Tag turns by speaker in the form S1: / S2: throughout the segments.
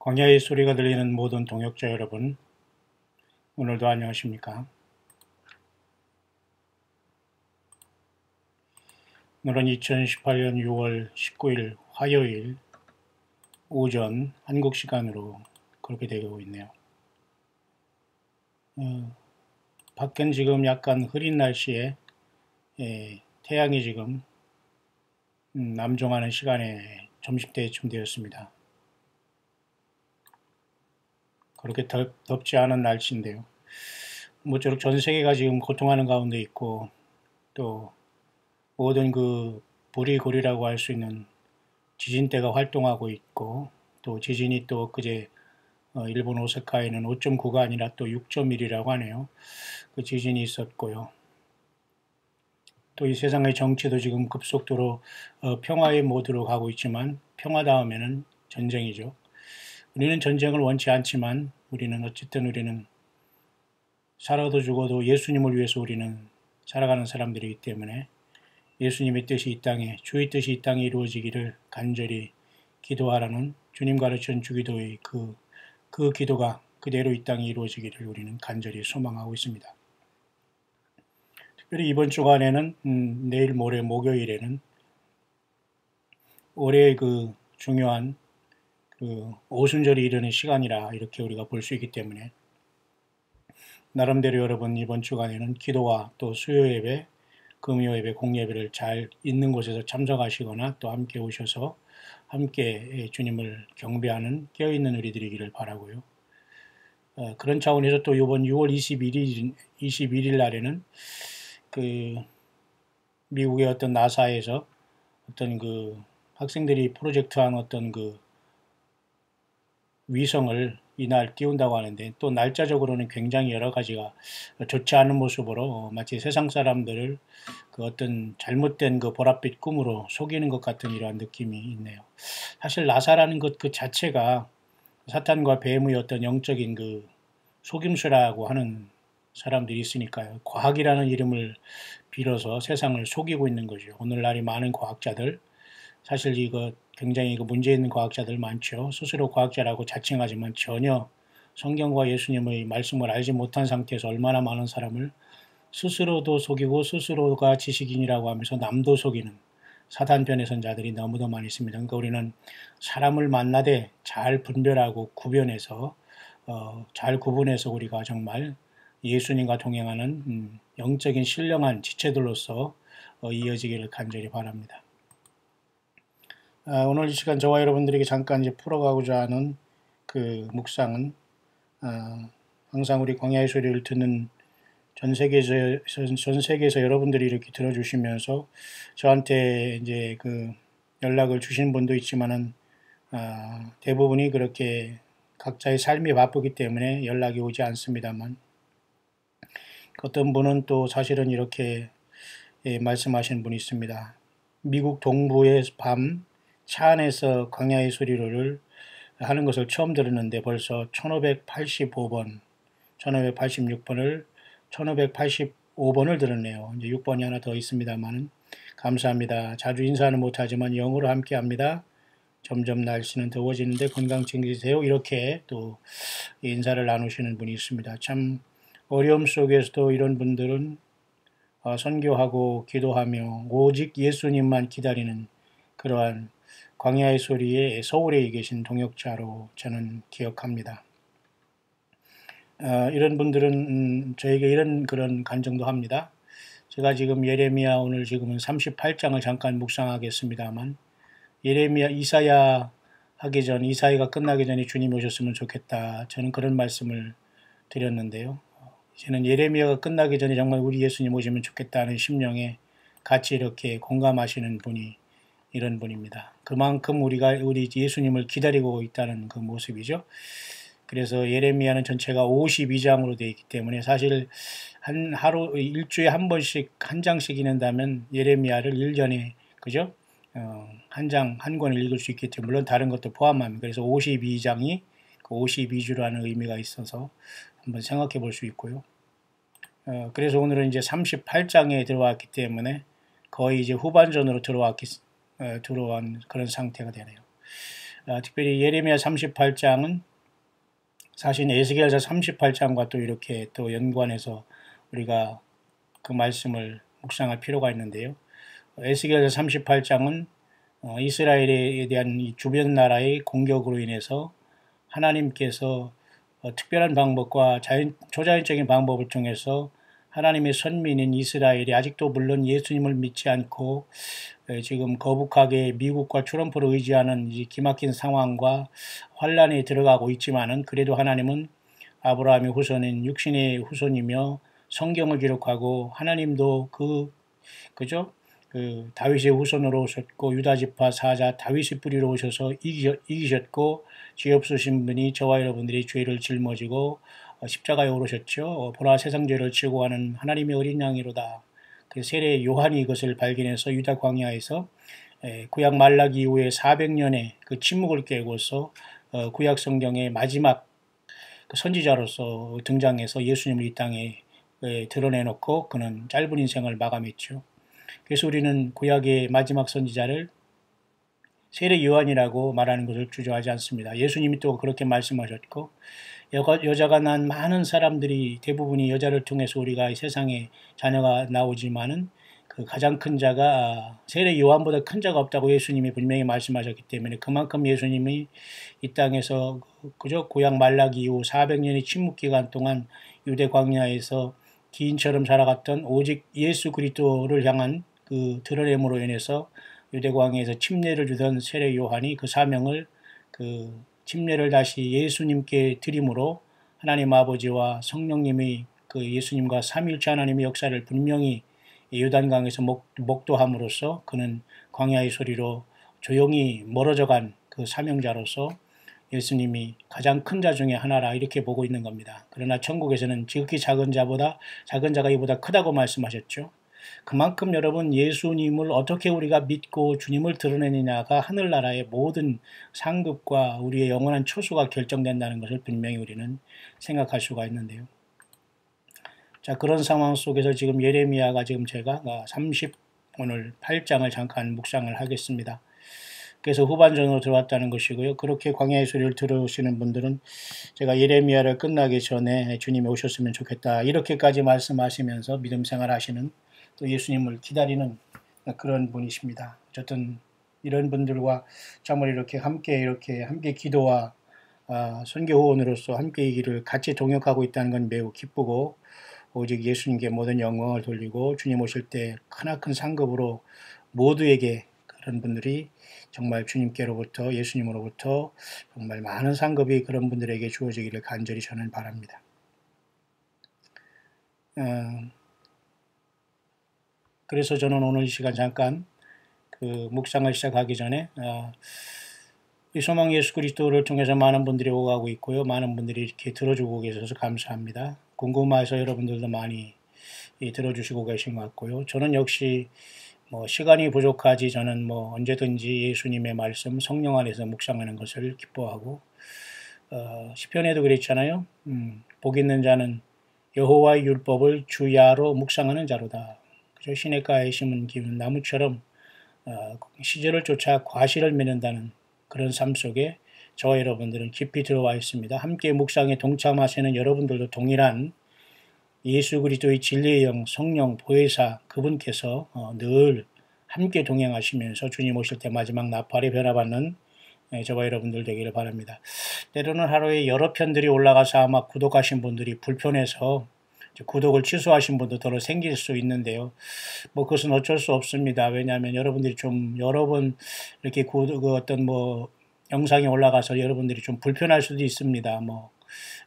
S1: 광야의 소리가 들리는 모든 동역자 여러분, 오늘도 안녕하십니까? 오늘은 2018년 6월 19일 화요일 오전 한국 시간으로 그렇게 되고 있네요. 밖은 지금 약간 흐린 날씨에 태양이 지금 남종하는 시간에 점심때쯤 되었습니다. 그렇게 덥지 않은 날씨인데요. 모쪼록 전 세계가 지금 고통하는 가운데 있고 또 모든 부리고리라고 할 수 있는 지진대가 활동하고 있고 또 지진이 또 그제 일본 오사카에는 5.9가 아니라 또 6.1이라고 하네요. 그 지진이 있었고요. 또 이 세상의 정치도 지금 급속도로 평화의 모드로 가고 있지만 평화 다음에는 전쟁이죠. 우리는 전쟁을 원치 않지만 우리는 살아도 죽어도 예수님을 위해서 우리는 살아가는 사람들이기 때문에 예수님의 뜻이 이 땅에, 주의 뜻이 이 땅에 이루어지기를 간절히 기도하라는 주님 가르친 주기도의 그 기도가 그대로 이 땅에 이루어지기를 우리는 간절히 소망하고 있습니다. 특별히 이번 주간에는 내일 모레 목요일에는 올해의 중요한 오순절이 이르는 시간이라 이렇게 우리가 볼 수 있기 때문에 나름대로 여러분 이번 주간에는 기도와 또 수요 예배, 금요 예배, 공예배를 잘 있는 곳에서 참석하시거나 또 함께 오셔서 함께 주님을 경배하는 깨어있는 우리들이기를 바라고요. 그런 차원에서 또 이번 6월 21일 날에는 미국의 어떤 나사에서 어떤 학생들이 프로젝트한 어떤 위성을 이날 띄운다고 하는데 또 날짜적으로는 굉장히 여러 가지가 좋지 않은 모습으로 마치 세상 사람들을 어떤 잘못된 보랏빛 꿈으로 속이는 것 같은 이러한 느낌이 있네요. 사실 나사라는 것 그 자체가 사탄과 뱀의 어떤 영적인 속임수라고 하는 사람들이 있으니까요. 과학이라는 이름을 빌어서 세상을 속이고 있는 거죠. 오늘날이 많은 과학자들, 사실 굉장히 문제 있는 과학자들 많죠. 스스로 과학자라고 자칭하지만 전혀 성경과 예수님의 말씀을 알지 못한 상태에서 얼마나 많은 사람을 스스로도 속이고 스스로가 지식인이라고 하면서 남도 속이는 사단편의 선자들이 너무도 많이 있습니다. 그러니까 우리는 사람을 만나되 잘 분별하고 구별해서 잘 구분해서 우리가 정말 예수님과 동행하는 영적인 신령한 지체들로서 이어지기를 간절히 바랍니다. 오늘 이 시간 저와 여러분들에게 잠깐 이제 풀어가고자 하는 묵상은 항상 우리 광야의 소리를 듣는 전 세계에서 여러분들이 이렇게 들어주시면서 저한테 이제 연락을 주신 분도 있지만은 대부분이 그렇게 각자의 삶이 바쁘기 때문에 연락이 오지 않습니다만 어떤 분은 또 사실은 이렇게 말씀하신 분이 있습니다. 미국 동부의 밤 차 안에서 광야의 소리를 하는 것을 처음 들었는데 벌써 1585번, 1586번을 1585번을 들었네요. 이제 6번이 하나 더 있습니다만 감사합니다. 자주 인사는 못하지만 영어로 함께합니다. 점점 날씨는 더워지는데 건강 챙기세요. 이렇게 또 인사를 나누시는 분이 있습니다. 참 어려움 속에서도 이런 분들은 선교하고 기도하며 오직 예수님만 기다리는 그러한 광야의 소리에 서울에 계신 동역자로 저는 기억합니다. 이런 분들은 저에게 이런 그런 간증도 합니다. 제가 지금 예레미야 오늘 지금은 38장을 잠깐 묵상하겠습니다만 예레미야 이사야 하기 전 이사야가 끝나기 전에 주님 오셨으면 좋겠다. 저는 그런 말씀을 드렸는데요. 이제는 예레미야가 끝나기 전에 정말 우리 예수님 오시면 좋겠다는 심령에 같이 이렇게 공감하시는 분이 이런 분입니다. 그만큼 우리 예수님을 기다리고 있다는 그 모습이죠. 그래서 예레미야는 전체가 52장으로 되어 있기 때문에 사실 일주에 한 번씩 한 장씩 읽는다면 예레미야를 1년에 그죠? 한 권을 읽을 수 있기 때문에 물론 다른 것도 포함합니다. 그래서 52장이 52주라는 의미가 있어서 한번 생각해 볼 수 있고요. 그래서 오늘은 이제 38장에 들어왔기 때문에 거의 이제 후반전으로 들어온 그런 상태가 되네요. 특별히 예레미야 38장은 사실 에스겔서 38장과 또 이렇게 또 연관해서 우리가 그 말씀을 묵상할 필요가 있는데요. 에스겔서 38장은 이스라엘에 대한 이 주변 나라의 공격으로 인해서 하나님께서 특별한 방법과 초자연적인 방법을 통해서 하나님의 선민인 이스라엘이 아직도 물론 예수님을 믿지 않고 지금 거북하게 미국과 트럼프를 의지하는 이 기막힌 상황과 환란에 들어가고 있지만은 그래도 하나님은 아브라함의 후손인 육신의 후손이며 성경을 기록하고 하나님도 그죠? 그 다윗의 후손으로 오셨고 유다 지파 사자 다윗의 뿌리로 오셔서 이기셨고 죄 없으신 분이 저와 여러분들이 죄를 짊어지고 십자가에 오르셨죠. 보라 세상 죄를 지고 가는 하나님의 어린 양이로다. 그 세례 요한이 이것을 발견해서 유다 광야에서 구약 말라기 이후에 400년의 그 침묵을 깨고서 구약 성경의 마지막 그 선지자로서 등장해서 예수님을 이 땅에 드러내놓고 그는 짧은 인생을 마감했죠. 그래서 우리는 구약의 마지막 선지자를 세례 요한이라고 말하는 것을 주저하지 않습니다. 예수님이 또 그렇게 말씀하셨고 여자가 난 많은 사람들이 대부분이 여자를 통해서 우리가 이 세상에 자녀가 나오지만은 그 가장 큰 자가 세례 요한보다 큰 자가 없다고 예수님이 분명히 말씀하셨기 때문에 그만큼 예수님이 이 땅에서 그저 구약 말라기 이후 400년의 침묵 기간 동안 유대 광야에서 기인처럼 살아갔던 오직 예수 그리스도를 향한 그 드러냄으로 인해서 유대 광야에서 침례를 주던 세례 요한이 그 사명을 그 침례를 다시 예수님께 드림으로 하나님 아버지와 성령님이 그 예수님과 삼위일체 하나님의 역사를 분명히 요단강에서 목도함으로써 그는 광야의 소리로 조용히 멀어져간 그 사명자로서 예수님이 가장 큰 자 중에 하나라 이렇게 보고 있는 겁니다. 그러나 천국에서는 지극히 작은 자가 이보다 크다고 말씀하셨죠. 그만큼 여러분 예수님을 어떻게 우리가 믿고 주님을 드러내느냐가 하늘나라의 모든 상급과 우리의 영원한 초수가 결정된다는 것을 분명히 우리는 생각할 수가 있는데요. 자, 그런 상황 속에서 지금 예레미야가 지금 제가 오늘 8장을 잠깐 묵상을 하겠습니다. 그래서 후반전으로 들어왔다는 것이고요. 그렇게 광야의 소리를 들으시는 분들은 제가 예레미야를 끝나기 전에 주님이 오셨으면 좋겠다 이렇게까지 말씀하시면서 믿음 생활하시는 또 예수님을 기다리는 그런 분이십니다. 어쨌든 이런 분들과 정말 이렇게 함께 기도와 선교 후원으로서 함께 이 길을 같이 동역하고 있다는 건 매우 기쁘고 오직 예수님께 모든 영광을 돌리고 주님 오실 때 크나큰 상급으로 모두에게 그런 분들이 정말 주님께로부터 예수님으로부터 정말 많은 상급이 그런 분들에게 주어지기를 간절히 저는 바랍니다. 그래서 저는 오늘 이 시간 잠깐 그 묵상을 시작하기 전에 이 소망 예수 그리스도를 통해서 많은 분들이 오가고 있고요. 많은 분들이 이렇게 들어주고 계셔서 감사합니다. 궁금해서 여러분들도 많이 들어주시고 계신 것 같고요. 저는 역시 시간이 부족하지 저는 언제든지 예수님의 말씀 성령 안에서 묵상하는 것을 기뻐하고 시편에도 그랬잖아요. 복 있는 자는 여호와의 율법을 주야로 묵상하는 자로다. 그죠? 시냇가에 심은 기운 나무처럼 시절을 쫓아 과실을 맺는다는 그런 삶 속에 저와 여러분들은 깊이 들어와 있습니다. 함께 묵상에 동참하시는 여러분들도 동일한 예수 그리스도의 진리의 영 성령 보혜사 그분께서 늘 함께 동행하시면서 주님 오실 때 마지막 나팔에 변화받는 저와 여러분들 되기를 바랍니다. 때로는 하루에 여러 편들이 올라가서 아마 구독하신 분들이 불편해서 구독을 취소하신 분도 더러 생길 수 있는데요. 그것은 어쩔 수 없습니다. 왜냐하면 여러분들이 좀 여러 번 이렇게 영상이 올라가서 여러분들이 좀 불편할 수도 있습니다.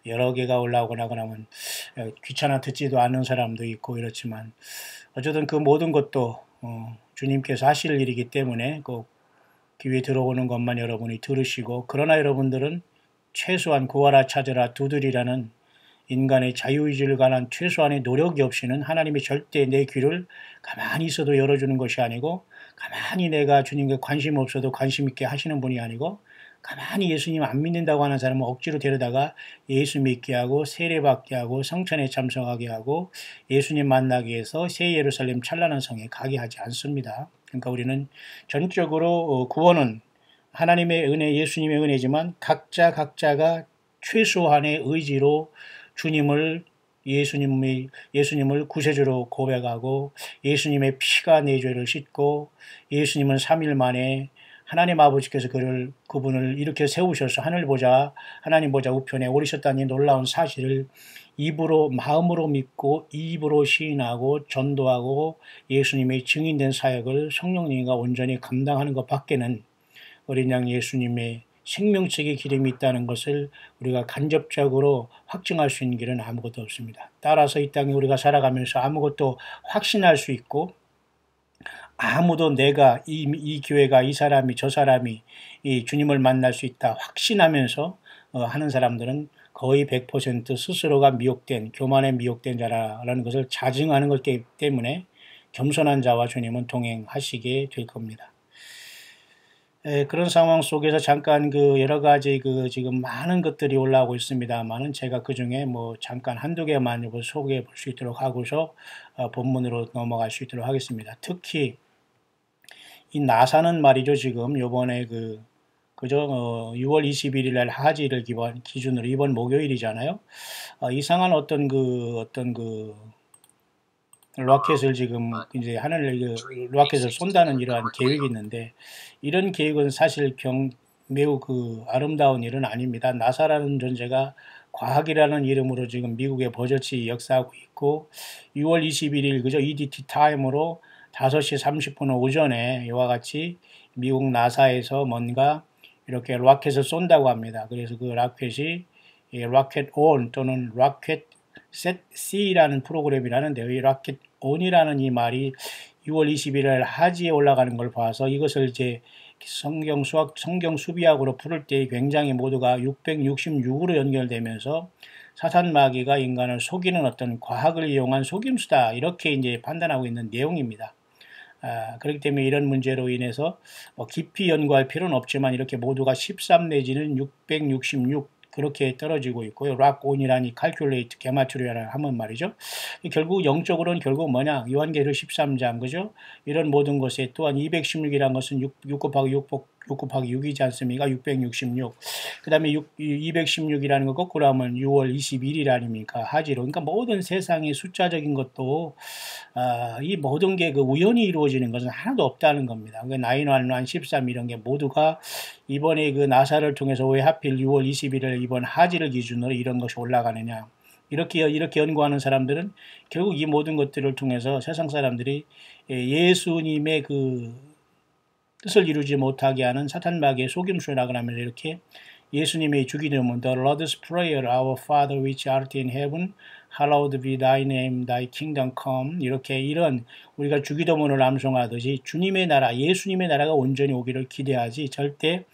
S1: 여러 개가 올라오거나 그러면 귀찮아 듣지도 않는 사람도 있고 이렇지만 어쨌든 그 모든 것도 주님께서 하실 일이기 때문에 꼭 귀에 들어오는 것만 여러분이 들으시고 그러나 여러분들은 최소한 구하라 찾으라 두드리라는 인간의 자유의지를 관한 최소한의 노력이 없이는 하나님이 절대 내 귀를 가만히 있어도 열어주는 것이 아니고 가만히 내가 주님께 관심 없어도 관심 있게 하시는 분이 아니고 가만히 예수님 안 믿는다고 하는 사람은 억지로 데려다가 예수 믿게 하고 세례받게 하고 성찬에 참석하게 하고 예수님 만나기 위해서 새 예루살렘 찬란한 성에 가게 하지 않습니다. 그러니까 우리는 전적으로 구원은 하나님의 은혜, 예수님의 은혜지만 각자가 최소한의 의지로 예수님을 구세주로 고백하고 예수님의 피가 내 죄를 씻고 예수님은 3일 만에 하나님 아버지께서 그분을 이렇게 세우셔서 하나님 보좌 우편에 오르셨다는 놀라운 사실을 마음으로 믿고 입으로 시인하고 전도하고 예수님의 증인된 사역을 성령님과 온전히 감당하는 것 밖에는 어린 양 예수님의 생명책의 기름이 있다는 것을 우리가 간접적으로 확증할 수 있는 길은 아무것도 없습니다. 따라서 이 땅에 우리가 살아가면서 아무것도 확신할 수 있고 아무도 내가 이 교회가 이 사람이 저 사람이 이 주님을 만날 수 있다 확신하면서 하는 사람들은 거의 100% 스스로가 교만에 미혹된 자라는 것을 자증하는 것이기 때문에 겸손한 자와 주님은 동행하시게 될 겁니다. 그런 상황 속에서 잠깐 여러 가지 지금 많은 것들이 올라오고 있습니다만은 제가 그 중에 잠깐 한두 개만 소개해 볼 수 있도록 하고서 본문으로 넘어갈 수 있도록 하겠습니다. 특히 이 나사는 말이죠, 지금 요번에 6월 21일 날 하지를 기준으로 이번 목요일이잖아요. 이상한 어떤 로켓을 지금 이제 로켓을 쏜다는 이러한 계획이 있는데 이런 계획은 사실 매우 아름다운 일은 아닙니다. 나사라는 존재가 과학이라는 이름으로 지금 미국에 버젓이 역사하고 있고 6월 21일 EDT 타임으로 5시 30분 오전에 이와 같이 미국 나사에서 뭔가 이렇게 로켓을 쏜다고 합니다. 그래서 그 로켓이 로켓 온 또는 로켓 C라는 프로그램이라는데요. 이 로켓 온이라는 이 말이 6월 21일 하지에 올라가는 걸 봐서 이것을 이제 성경 수비학으로 풀을 때 굉장히 모두가 666으로 연결되면서 사탄 마귀가 인간을 속이는 어떤 과학을 이용한 속임수다 이렇게 이제 판단하고 있는 내용입니다. 그렇기 때문에 이런 문제로 인해서 깊이 연구할 필요는 없지만 이렇게 모두가 13 내지는 666 그렇게 떨어지고 있고요. 락온이라니 칼큘레이트 개맞추려라 하면 말이죠. 결국 영적으로는 결국 뭐냐? 요한계시록 13장 그죠? 이런 모든 것에 또한 216이라는 것은 6 곱하기 6이지 않습니까? 666. 그 다음에 216이라는 거 거꾸로 하면 6월 21일 아닙니까? 하지로. 그러니까 모든 세상의 숫자적인 것도 이 모든 게 우연히 이루어지는 것은 하나도 없다는 겁니다. 911, 13 이런 게 모두가 이번에 나사를 통해서 왜 하필 6월 21일 이번 하지를 기준으로 이런 것이 올라가느냐. 이렇게 연구하는 사람들은 결국 이 모든 것들을 통해서 세상 사람들이 예수님의 뜻을 이루지 못하게 하는 사탄 마귀의 속임수라고 하면서 이렇게 예수님의 주기도문 The Lord's Prayer, Our Father which art in heaven, hallowed be thy name, thy kingdom come 이렇게 이런 우리가 주기도문을 암송하듯이 주님의 나라, 예수님의 나라가 온전히 오기를 기대하지 절대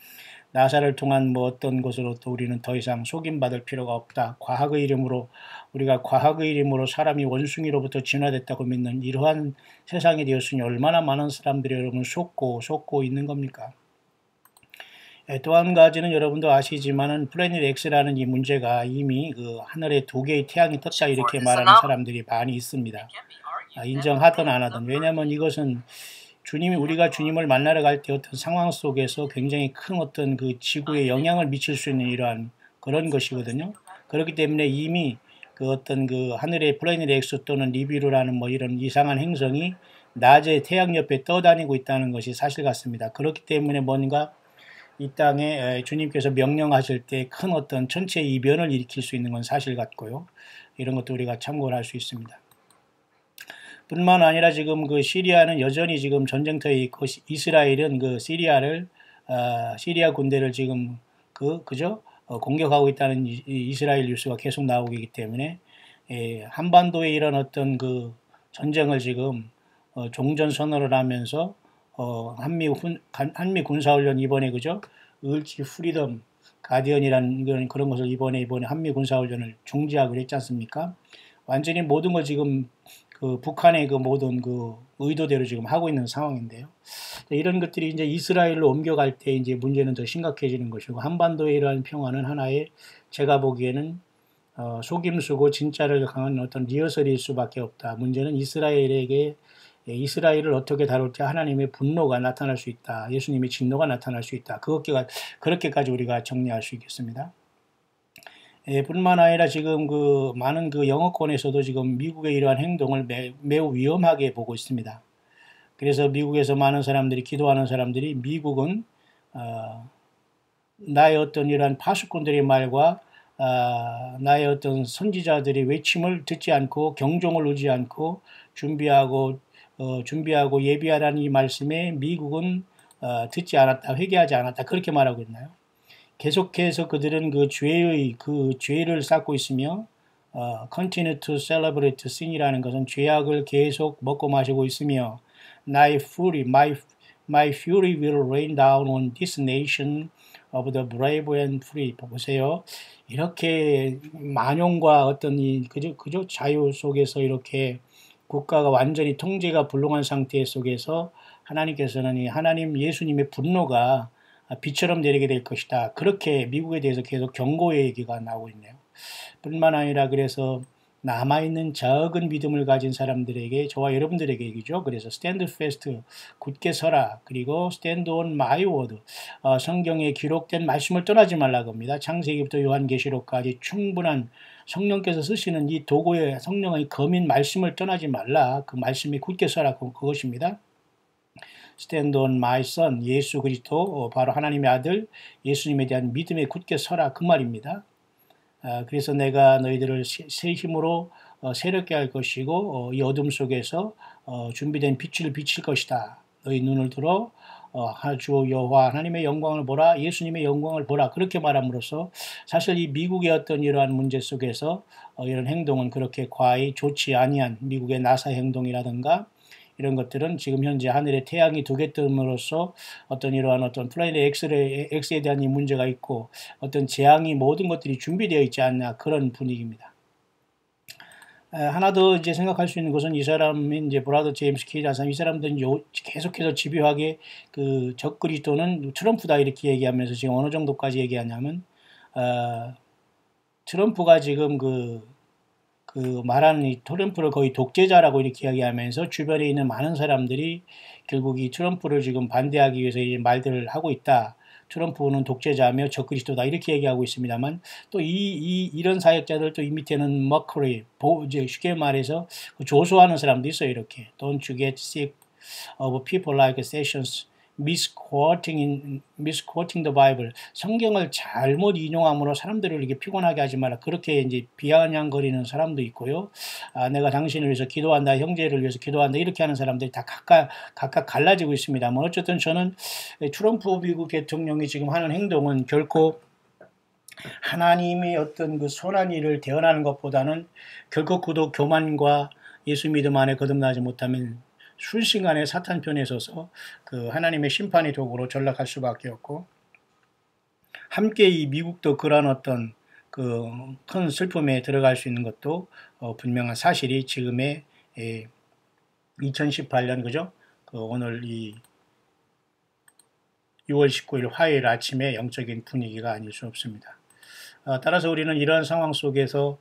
S1: 나사를 통한 어떤 것으로 또 우리는 더 이상 속임받을 필요가 없다. 우리가 과학의 이름으로 사람이 원숭이로부터 진화됐다고 믿는 이러한 세상이 되었으니 얼마나 많은 사람들이 여러분 속고 있는 겁니까? 또 한 가지는 여러분도 아시지만은 플래닛 X라는 이 문제가 이미 하늘에 2개의 태양이 떴다 이렇게 말하는 사람들이 많이 있습니다. 인정하든 안 하든. 왜냐하면 이것은 우리가 주님을 만나러 갈 때 어떤 상황 속에서 굉장히 큰 어떤 지구에 영향을 미칠 수 있는 이러한 그런 것이거든요. 그렇기 때문에 이미 어떤 하늘의 플래닛 X 또는 니비루라는 이런 이상한 행성이 낮에 태양 옆에 떠다니고 있다는 것이 사실 같습니다. 그렇기 때문에 뭔가 이 땅에 주님께서 명령하실 때 큰 어떤 전체 이변을 일으킬 수 있는 건 사실 같고요. 이런 것도 우리가 참고를 할 수 있습니다. 뿐만 아니라 지금 시리아는 여전히 지금 전쟁터에 있고 이스라엘은 시리아 군대를 지금 공격하고 있다는 이스라엘 뉴스가 계속 나오고 있기 때문에 한반도에 이런 어떤 전쟁을 지금 종전 선언을 하면서 한미 군사훈련 이번에 을지 프리덤 가디언이라는 그런 것을 이번에 한미 군사훈련을 중지하기로 했지 않습니까? 완전히 모든 걸 지금 북한의 모든 의도대로 지금 하고 있는 상황인데요. 이런 것들이 이제 이스라엘로 옮겨갈 때 이제 문제는 더 심각해지는 것이고 한반도의 이러한 평화는 하나의 제가 보기에는 속임수고 진짜를 강한 어떤 리허설일 수밖에 없다. 문제는 이스라엘에게 이스라엘을 어떻게 다룰 때 하나님의 분노가 나타날 수 있다. 예수님의 진노가 나타날 수 있다. 그렇게까지 우리가 정리할 수 있겠습니다. 뿐만 아니라 지금 많은 영어권에서도 지금 미국의 이러한 행동을 매우 위험하게 보고 있습니다. 그래서 미국에서 많은 사람들이 기도하는 사람들이 미국은 나의 어떤 이러한 파수꾼들의 말과 나의 어떤 선지자들의 외침을 듣지 않고 경종을 울지 않고 준비하고 예비하라는 이 말씀에 미국은 듣지 않았다, 회개하지 않았다 그렇게 말하고 있나요? 계속해서 그들은 죄를 쌓고 있으며 continue to celebrate sin이라는 것은 죄악을 계속 먹고 마시고 있으며 my fury will rain down on this nation of the brave and free. 보세요. 이렇게 만용과 어떤 그저 자유 속에서 이렇게 국가가 완전히 통제가 불능한 상태 속에서 하나님께서는 하나님 예수님의 분노가 비처럼 내리게 될 것이다. 그렇게 미국에 대해서 계속 경고의 얘기가 나오고 있네요. 뿐만 아니라 그래서 남아있는 적은 믿음을 가진 사람들에게, 저와 여러분들에게 얘기죠. 그래서 stand fast, 굳게 서라. 그리고 stand on my word, 성경에 기록된 말씀을 떠나지 말라고 합니다. 창세기부터 요한계시록까지 충분한 성령께서 쓰시는 이 도구의 성령의 검인 말씀을 떠나지 말라. 그 말씀에 굳게 서라. 그것입니다. Stand on my son, 예수 그리스도, 바로 하나님의 아들 예수님에 대한 믿음에 굳게 서라 그 말입니다. 그래서 내가 너희들을 새 힘으로 새롭게 할 것이고 이 어둠 속에서 준비된 빛을 비칠 것이다. 너희 눈을 들어 주 여호와 하나님의 영광을 보라, 예수님의 영광을 보라 그렇게 말함으로써 사실 이 미국의 어떤 이러한 문제 속에서 이런 행동은 그렇게 과히 좋지 아니한 미국의 나사 행동이라든가 이런 것들은 지금 현재 하늘에 태양이 두 개 뜸으로써 어떤 이러한 어떤 플래닛 X에 대한 이 문제가 있고 어떤 재앙이 모든 것들이 준비되어 있지 않나 그런 분위기입니다. 하나 더 이제 생각할 수 있는 것은 이 사람이 이제 브라더 제임스 케이라서 이 사람들은 계속해서 집요하게 적그리스도는 트럼프다 이렇게 얘기하면서 지금 어느 정도까지 얘기하냐면 트럼프가 지금 말하는 이 트럼프를 거의 독재자라고 이렇게 이야기하면서 주변에 있는 많은 사람들이 결국 이 트럼프를 지금 반대하기 위해서 이 말들을 하고 있다. 트럼프는 독재자며 적그리스도다 이렇게 얘기하고 있습니다만 또 이런 사역자들 또 이 밑에는 머커리, 이제 쉽게 말해서 조소하는 사람도 있어요. 이렇게 Don't you get sick of people like Sessions misquoting the Bible. 성경을 잘못 인용함으로 사람들을 이렇게 피곤하게 하지 마라. 그렇게 이제 비아냥거리는 사람도 있고요. 내가 당신을 위해서 기도한다, 형제를 위해서 기도한다 이렇게 하는 사람들이 다 각각 갈라지고 있습니다만 어쨌든 저는 트럼프 미국 대통령이 지금 하는 행동은 결코 하나님의 어떤 그 선한 일을 대언하는 것보다는 결코 그도 교만과 예수 믿음 안에 거듭나지 못하면 순식간에 사탄 편에 서서 하나님의 심판의 도구로 전락할 수밖에 없고 함께 이 미국도 그런 어떤 큰 슬픔에 들어갈 수 있는 것도 분명한 사실이 지금의 2018년 그죠? 오늘 이 6월 19일 화요일 아침에 영적인 분위기가 아닐 수 없습니다. 따라서 우리는 이러한 상황 속에서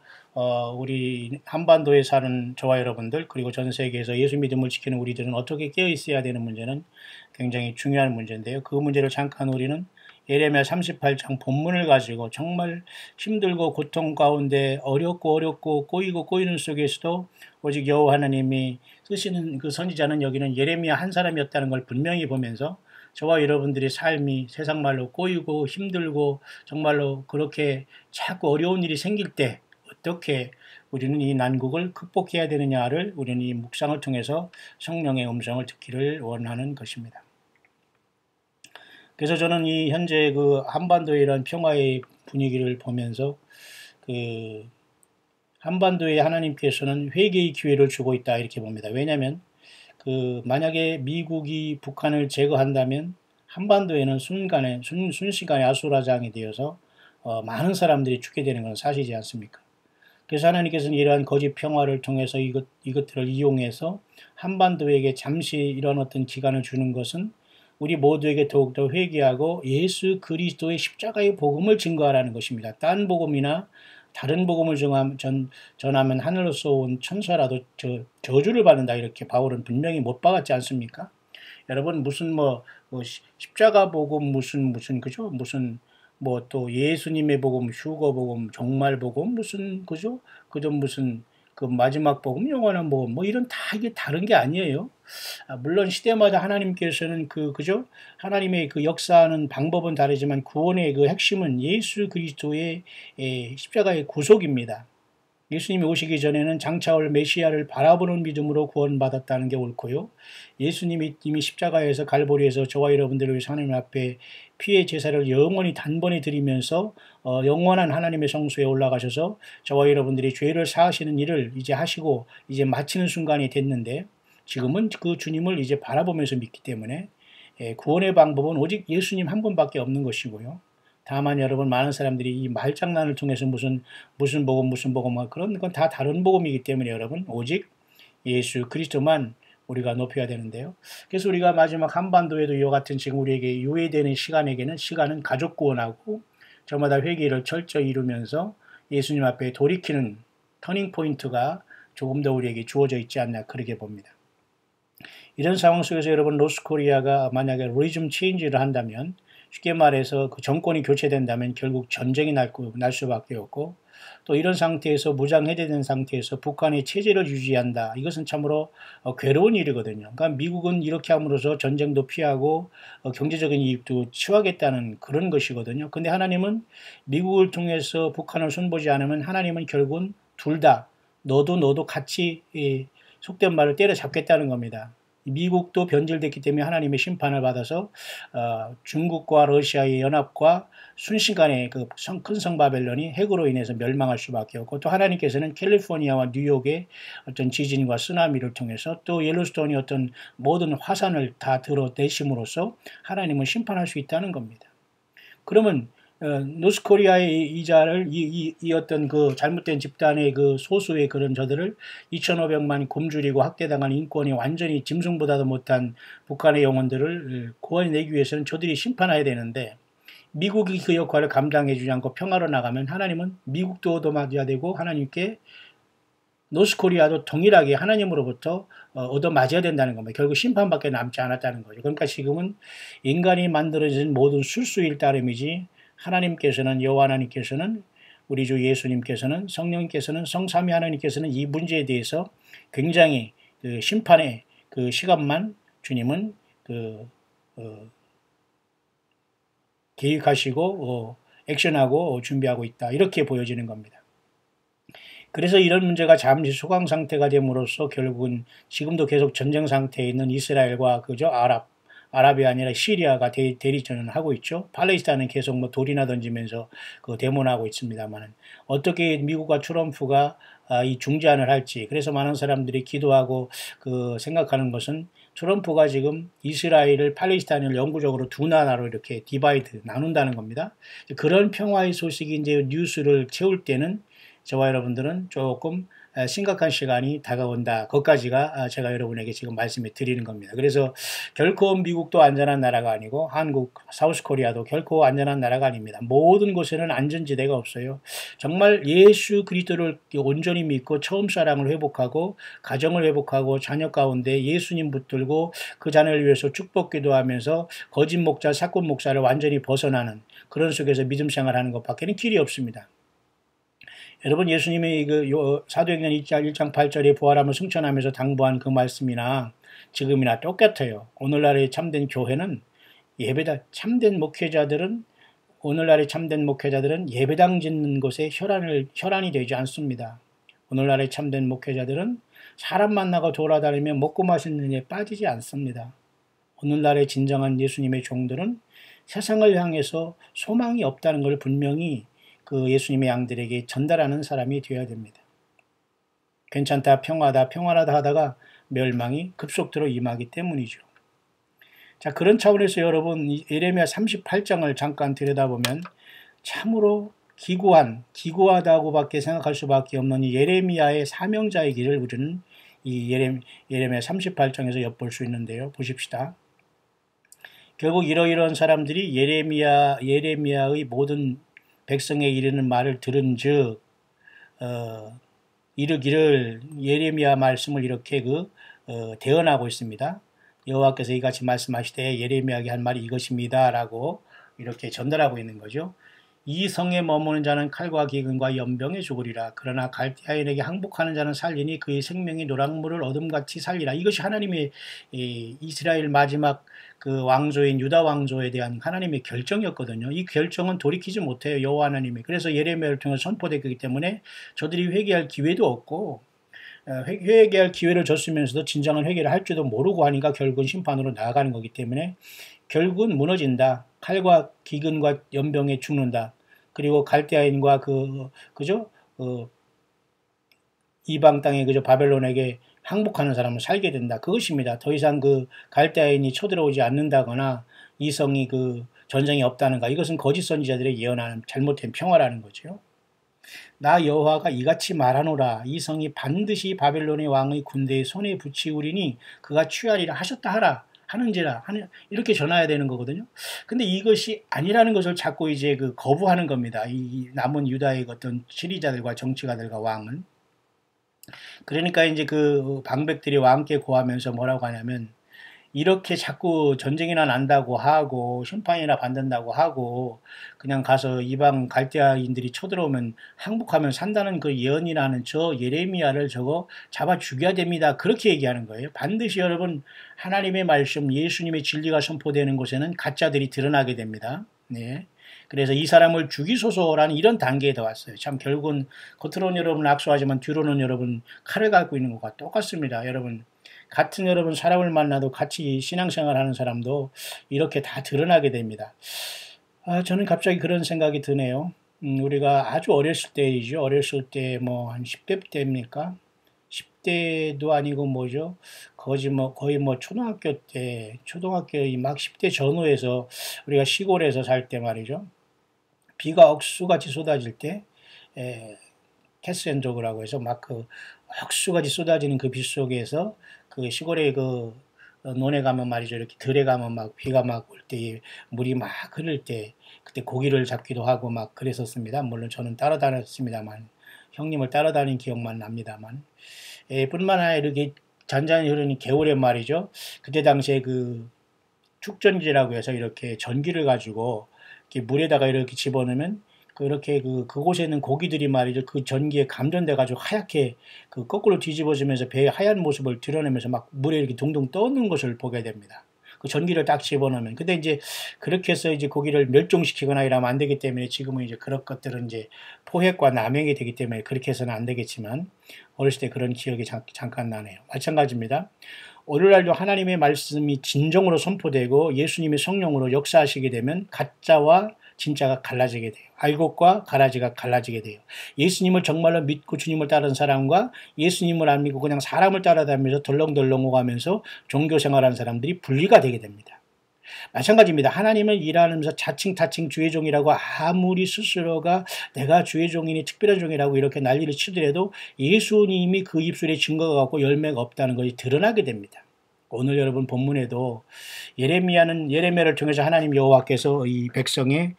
S1: 우리 한반도에 사는 저와 여러분들 그리고 전 세계에서 예수 믿음을 지키는 우리들은 어떻게 깨어 있어야 되는 문제는 굉장히 중요한 문제인데요. 그 문제를 잠깐 우리는 예레미야 38장 본문을 가지고 정말 힘들고 고통 가운데 어렵고 꼬이는 속에서도 오직 여호와 하나님이 쓰시는 그 선지자는 여기는 예레미야 한 사람이었다는 걸 분명히 보면서 저와 여러분들의 삶이 세상 말로 꼬이고 힘들고 정말로 그렇게 자꾸 어려운 일이 생길 때 어떻게 우리는 이 난국을 극복해야 되느냐를 우리는 이 묵상을 통해서 성령의 음성을 듣기를 원하는 것입니다. 그래서 저는 이 현재 한반도의 이런 평화의 분위기를 보면서 한반도에 하나님께서는 회개의 기회를 주고 있다 이렇게 봅니다. 왜냐하면 만약에 미국이 북한을 제거한다면 한반도에는 순식간에 아수라장이 되어서 많은 사람들이 죽게 되는 건 사실이지 않습니까? 그래서 하나님께서는 이러한 거짓 평화를 통해서 이것들을 이용해서 한반도에게 잠시 이런 어떤 기간을 주는 것은 우리 모두에게 더욱더 회개하고 예수 그리스도의 십자가의 복음을 증거하라는 것입니다. 딴 복음이나 다른 복음을 전하면 하늘로서 온 천사라도 저주를 받는다 이렇게 바울은 분명히 못 박았지 않습니까? 여러분 무슨 십자가 복음 무슨 그죠? 무슨 뭐 또 예수님의 복음, 휴거 복음, 종말 복음 무슨 그죠? 그저 무슨 그 마지막 복음 영원한 복음 뭐 이런 다 이게 다른 게 아니에요. 물론 시대마다 하나님께서는 그죠? 하나님의 그 역사하는 방법은 다르지만 구원의 그 핵심은 예수 그리스도의 십자가의 구속입니다. 예수님이 오시기 전에는 장차올 메시아를 바라보는 믿음으로 구원받았다는 게 옳고요. 예수님이 이미 십자가에서 갈보리에서 저와 여러분들을 위해서 하나님 앞에 피의 제사를 영원히 단번에 드리면서 영원한 하나님의 성소에 올라가셔서 저와 여러분들이 죄를 사하시는 일을 이제 하시고 이제 마치는 순간이 됐는데 지금은 그 주님을 이제 바라보면서 믿기 때문에 구원의 방법은 오직 예수님 한 분밖에 없는 것이고요. 다만 여러분 많은 사람들이 이 말장난을 통해서 무슨 복음 그런 건 다 다른 복음이기 때문에 여러분 오직 예수 그리스도만 우리가 높여야 되는데요. 그래서 우리가 마지막 한반도에도 이와 같은 지금 우리에게 유예되는 시간은 가족 구원하고 저마다 회개를 철저히 이루면서 예수님 앞에 돌이키는 터닝 포인트가 조금 더 우리에게 주어져 있지 않나 그렇게 봅니다. 이런 상황 속에서 여러분 노스코리아가 만약에 리즘 체인지를 한다면 쉽게 말해서 그 정권이 교체된다면 결국 전쟁이 날 수밖에 없고 또 이런 상태에서 무장 해제된 상태에서 북한의 체제를 유지한다. 이것은 참으로 괴로운 일이거든요. 그러니까 미국은 이렇게 함으로써 전쟁도 피하고 경제적인 이익도 취하겠다는 그런 것이거든요. 근데 하나님은 미국을 통해서 북한을 손보지 않으면 하나님은 결국은 둘 다 너도 같이 속된 말을 때려잡겠다는 겁니다. 미국도 변질됐기 때문에 하나님의 심판을 받아서 중국과 러시아의 연합과 순식간에 그 큰 성 바벨론이 핵으로 인해서 멸망할 수밖에 없고 또 하나님께서는 캘리포니아와 뉴욕의 어떤 지진과 쓰나미를 통해서 또 옐로스톤이 어떤 모든 화산을 다 들어내심으로써 하나님은 심판할 수 있다는 겁니다. 그러면 노스코리아의 이자를 이 어떤 그 잘못된 집단의 그 소수의 그런 저들을 2,500만 굶주리고 학대당한 인권이 완전히 짐승보다도 못한 북한의 영혼들을 구원해내기 위해서는 저들이 심판해야 되는데 미국이 그 역할을 감당해주지 않고 평화로 나가면 하나님은 미국도 얻어맞아야 되고 하나님께 노스코리아도 동일하게 하나님으로부터 얻어맞아야 된다는 겁니다. 결국 심판밖에 남지 않았다는 거죠. 그러니까 지금은 인간이 만들어진 모든 술수일 따름이지 하나님께서는 여호와 하나님께서는 우리 주 예수님께서는 성령님께서는 성삼위 하나님께서는 이 문제에 대해서 굉장히 그 심판의 그 시간만 주님은 계획하시고 액션하고 준비하고 있다. 이렇게 보여지는 겁니다. 그래서 이런 문제가 잠시 소강 상태가 됨으로써 결국은 지금도 계속 전쟁 상태에 있는 이스라엘과 그저 아랍이 아니라 시리아가 대리전을 하고 있죠. 팔레스타인은 계속 돌이나 던지면서 그 데모하고 있습니다만은 어떻게 미국과 트럼프가 이 중재안을 할지 그래서 많은 사람들이 기도하고 그 생각하는 것은 트럼프가 지금 이스라엘을 팔레스타인을 영구적으로 두 나라로 이렇게 디바이드 나눈다는 겁니다. 그런 평화의 소식이 이제 뉴스를 채울 때는 저와 여러분들은 조금 심각한 시간이 다가온다. 그것까지가 제가 여러분에게 지금 말씀을 드리는 겁니다. 그래서 결코 미국도 안전한 나라가 아니고 한국, 사우스코리아도 결코 안전한 나라가 아닙니다. 모든 곳에는 안전지대가 없어요. 정말 예수 그리스도를 온전히 믿고 처음 사랑을 회복하고 가정을 회복하고 자녀 가운데 예수님 붙들고 그 자녀를 위해서 축복 기도하면서 거짓 목자, 사꾼 목사를 완전히 벗어나는 그런 속에서 믿음 생활하는 것밖에는 길이 없습니다. 여러분 예수님이 사도행전 1장 8절에 부활함을 승천하면서 당부한 그 말씀이나 지금이나 똑같아요. 오늘날의 참된 교회는 참된 목회자들은 오늘날의 참된 목회자들은 예배당 짓는 곳에 혈안이 되지 않습니다. 오늘날의 참된 목회자들은 사람 만나고 돌아다니며 먹고 마시는 일에 빠지지 않습니다. 오늘날의 진정한 예수님의 종들은 세상을 향해서 소망이 없다는 걸 분명히 그 예수님의 양들에게 전달하는 사람이 되어야 됩니다. 괜찮다, 평화하다 하다가 멸망이 급속도로 임하기 때문이죠. 자, 그런 차원에서 여러분 예레미야 38장을 잠깐 들여다보면 참으로 기구하다고밖에 생각할 수밖에 없는 이 예레미야의 사명자의 길을 우리는 이 예레미야 38장에서 엿볼 수 있는데요. 보십시다. 결국 이러이러한 사람들이 예레미야의 모든 백성에 이르는 말을 들은즉 이르기를 예레미야 말씀을 이렇게 대언하고 있습니다. 여호와께서 이같이 말씀하시되 예레미야에게 한 말이 이것입니다 라고 이렇게 전달하고 있는 거죠. 이 성에 머무는 자는 칼과 기근과 연병에 죽으리라. 그러나 갈대아인에게 항복하는 자는 살리니 그의 생명이 노랑물을 얻음같이 살리라. 이것이 하나님의 이스라엘 마지막 그 왕조인 유다 왕조에 대한 하나님의 결정이었거든요. 이 결정은 돌이키지 못해요. 여호와 하나님이. 그래서 예레미야를 통해서 선포됐기 때문에 저들이 회개할 기회도 없고 회개할 기회를 줬으면서도 진정한 회개를 할 줄도 모르고 하니까 결국은 심판으로 나아가는 거기 때문에 결국은 무너진다. 칼과 기근과 연병에 죽는다. 그리고 갈대아인과 그죠? 이방 땅에 그저 바벨론에게 항복하는 사람은 살게 된다. 그것입니다. 더 이상 갈대아인이 쳐들어오지 않는다거나 이 성이 전쟁이 없다는가. 이것은 거짓 선지자들의 예언하는 잘못된 평화라는 거죠. 나 여호와가 이같이 말하노라. 이 성이 반드시 바벨론의 왕의 군대의 손에 붙이우리니 그가 취하리라 하셨다 하라. 하는지라 이렇게 전해야 되는 거거든요. 근데 이것이 아니라는 것을 자꾸 이제 거부하는 겁니다. 이 남은 유다의 어떤 지리자들과 정치가들과 왕은. 그러니까 이제 방백들이 왕께 고하면서 뭐라고 하냐면 이렇게 자꾸 전쟁이나 난다고 하고 심판이나 받는다고 하고 그냥 가서 이방 갈대아인들이 쳐들어오면 항복하면 산다는 그 예언이라는 저 예레미야를 저거 잡아 죽여야 됩니다. 그렇게 얘기하는 거예요. 반드시 여러분 하나님의 말씀 예수님의 진리가 선포되는 곳에는 가짜들이 드러나게 됩니다. 네. 그래서 이 사람을 죽이소서라는 이런 단계에 더 왔어요. 참 결국은 겉으로는 여러분 악수하지만 뒤로는 여러분 칼을 갖고 있는 것과 똑같습니다. 여러분 같은 여러분 사람을 만나도 같이 신앙생활 하는 사람도 이렇게 다 드러나게 됩니다. 저는 갑자기 그런 생각이 드네요. 우리가 아주 어렸을 때이죠. 어렸을 때 한 10대 때입니까? 10대도 아니고 뭐죠? 거의 초등학교 때, 초등학교 막 10대 전후에서 우리가 시골에서 살 때 말이죠. 비가 억수같이 쏟아질 때, 캐스앤도그라고 해서 막 억수같이 쏟아지는 그 빗 속에서 시골에 논에 가면 말이죠. 이렇게 들에 가면 막 비가 막 올 때 물이 막 흐를 때 그때 고기를 잡기도 하고 막 그랬었습니다. 물론 저는 따라다녔습니다만 형님을 따라다닌 기억만 납니다만 뿐만 아니라 이렇게 잔잔히 흐르는 겨울에 말이죠. 그때 당시에 축전지라고 해서 이렇게 전기를 가지고 이렇게 물에다가 이렇게 집어넣으면 그렇게 그곳에 있는 고기들이 말이죠. 그 전기에 감전돼 가지고 하얗게 거꾸로 뒤집어지면서 배의 하얀 모습을 드러내면서 막 물에 이렇게 둥둥 떠오는 것을 보게 됩니다. 그 전기를 딱 집어넣으면. 근데 이제 그렇게 해서 이제 고기를 멸종시키거나 이러면 안 되기 때문에 지금은 이제 그런 것들은 이제 포획과 남용이 되기 때문에 그렇게 해서는 안 되겠지만 어렸을 때 그런 기억이 잠깐 나네요. 마찬가지입니다. 오늘날도 하나님의 말씀이 진정으로 선포되고 예수님의 성령으로 역사하시게 되면 가짜와 진짜가 갈라지게 돼요. 알곡과 가라지가 갈라지게 돼요. 예수님을 정말로 믿고 주님을 따르는 사람과 예수님을 안 믿고 그냥 사람을 따라다니면서 덜렁덜렁 오가면서 종교생활하는 사람들이 분리가 되게 됩니다. 마찬가지입니다. 하나님을 일하면서 자칭 타칭 주의 종이라고 아무리 스스로가 내가 주의 종이니 특별한 종이라고 이렇게 난리를 치더라도 예수님이 그 입술에 증거가 없고 열매가 없다는 것이 드러나게 됩니다. 오늘 여러분 본문에도 예레미야를 통해서 하나님 여호와께서 이 백성의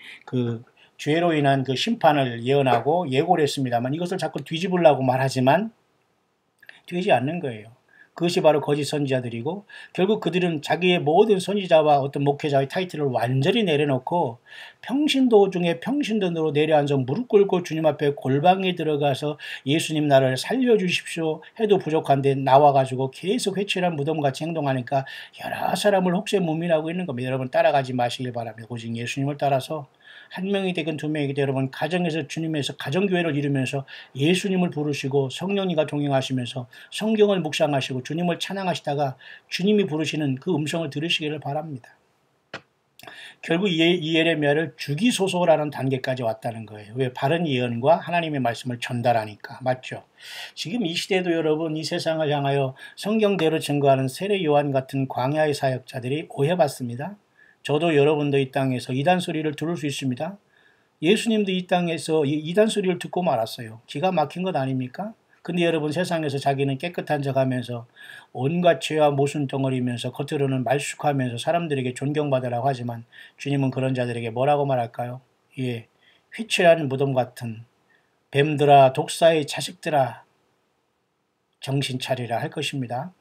S1: 죄로 인한 심판을 예언하고 예고를 했습니다만 이것을 자꾸 뒤집으려고 말하지만 되지 않는 거예요. 그것이 바로 거짓 선지자들이고 결국 그들은 자기의 모든 선지자와 어떤 목회자의 타이틀을 완전히 내려놓고 평신도 중에 평신도로 내려앉아 무릎 꿇고 주님 앞에 골방에 들어가서 예수님 나를 살려주십시오 해도 부족한데 나와가지고 계속 회칠한 무덤같이 행동하니까 여러 사람을 혹세무민하고 있는 겁니다. 여러분 따라가지 마시길 바랍니다. 오직 예수님을 따라서 한 명이 되건 두 명이 되건 여러분 가정에서 주님에서 가정교회를 이루면서 예수님을 부르시고 성령님과 동행하시면서 성경을 묵상하시고 주님을 찬양하시다가 주님이 부르시는 그 음성을 들으시기를 바랍니다. 결국 이 예레미야를 죽이소서라는 단계까지 왔다는 거예요. 왜? 바른 예언과 하나님의 말씀을 전달하니까. 맞죠? 지금 이 시대에도 여러분 이 세상을 향하여 성경대로 증거하는 세례 요한 같은 광야의 사역자들이 오해받습니다. 저도 여러분도 이 땅에서 이단 소리를 들을 수 있습니다. 예수님도 이 땅에서 이단 소리를 듣고 말았어요. 기가 막힌 것 아닙니까? 근데 여러분 세상에서 자기는 깨끗한 척하면서 온갖 죄와 모순 덩어리면서 겉으로는 말쑥하면서 사람들에게 존경받으라고 하지만 주님은 그런 자들에게 뭐라고 말할까요? 휘칠한 무덤 같은 뱀들아 독사의 자식들아 정신 차리라 할 것입니다.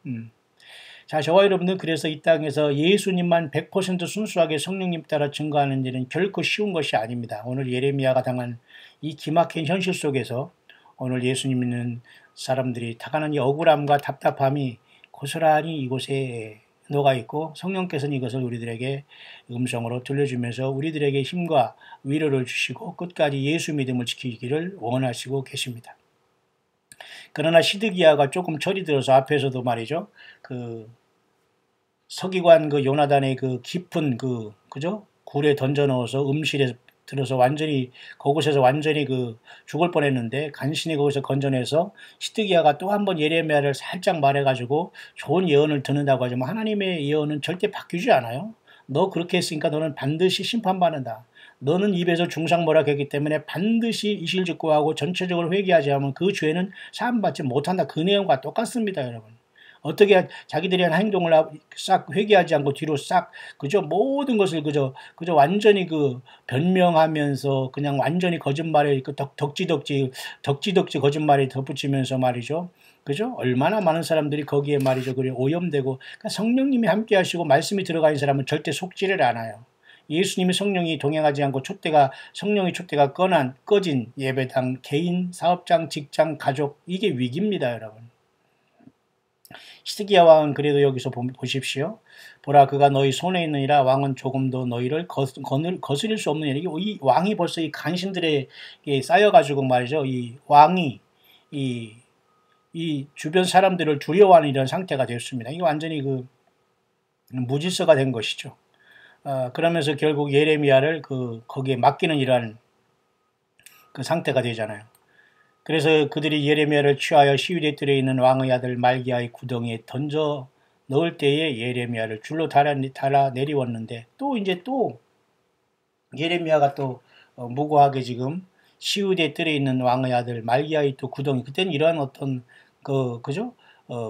S1: 자, 저와 여러분들 그래서 이 땅에서 예수님만 100% 순수하게 성령님 따라 증거하는 일은 결코 쉬운 것이 아닙니다. 오늘 예레미야가 당한 이 기막힌 현실 속에서 오늘 예수님 믿는 사람들이 당하는 이 억울함과 답답함이 고스란히 이곳에 녹아 있고 성령께서는 이것을 우리들에게 음성으로 들려주면서 우리들에게 힘과 위로를 주시고 끝까지 예수 믿음을 지키기를 원하시고 계십니다. 그러나 시드기야가 조금 철이 들어서 앞에서도 말이죠. 그 서기관 그 요나단의 그 깊은 그죠? 굴에 던져 넣어서 음실에 들어서 완전히 그곳에서 완전히 죽을 뻔했는데 간신히 거기서 건져내서 시드기야가 또 한 번 예레미야를 살짝 말해가지고 좋은 예언을 듣는다고 하지만 하나님의 예언은 절대 바뀌지 않아요. 너 그렇게 했으니까 너는 반드시 심판받는다. 너는 입에서 중상모략했기 때문에 반드시 이실직고하고 전체적으로 회개하지 않으면 그 죄는 사함받지 못한다. 그 내용과 똑같습니다, 여러분. 어떻게 자기들이 한 행동을 싹 회개하지 않고 뒤로 싹 그저 모든 것을 그저 완전히 변명하면서 그냥 완전히 거짓말에 덕지덕지 거짓말에 덧붙이면서 말이죠. 그죠? 얼마나 많은 사람들이 거기에 말이죠. 그래 오염되고 그러니까 성령님이 함께 하시고 말씀이 들어가 있는 사람은 절대 속지를 않아요. 예수님이 성령이 동행하지 않고 성령의 촛대가 꺼진 예배당, 개인, 사업장, 직장, 가족 이게 위기입니다, 여러분. 시드기야 왕은 그래도 여기서 보십시오. 보라 그가 너희 손에 있느니라 왕은 조금도 너희를 거스릴 수 없느니라. 이 왕이 벌써 이 간신들에게 쌓여가지고 말이죠. 이 왕이 이 주변 사람들을 두려워하는 이런 상태가 되었습니다. 이게 완전히 무질서가 된 것이죠. 그러면서 결국 예레미야를 거기에 맡기는 이러한 그 상태가 되잖아요. 그래서 그들이 예레미야를 취하여 시위대들에 있는 왕의 아들 말기야의 구덩이에 던져 넣을 때에 예레미야를 줄로 달아 내리웠는데 또 예레미야가 무고하게 지금 시위대들에 있는 왕의 아들 말기야의 또 구덩이 그때는 이러한 어떤 그죠?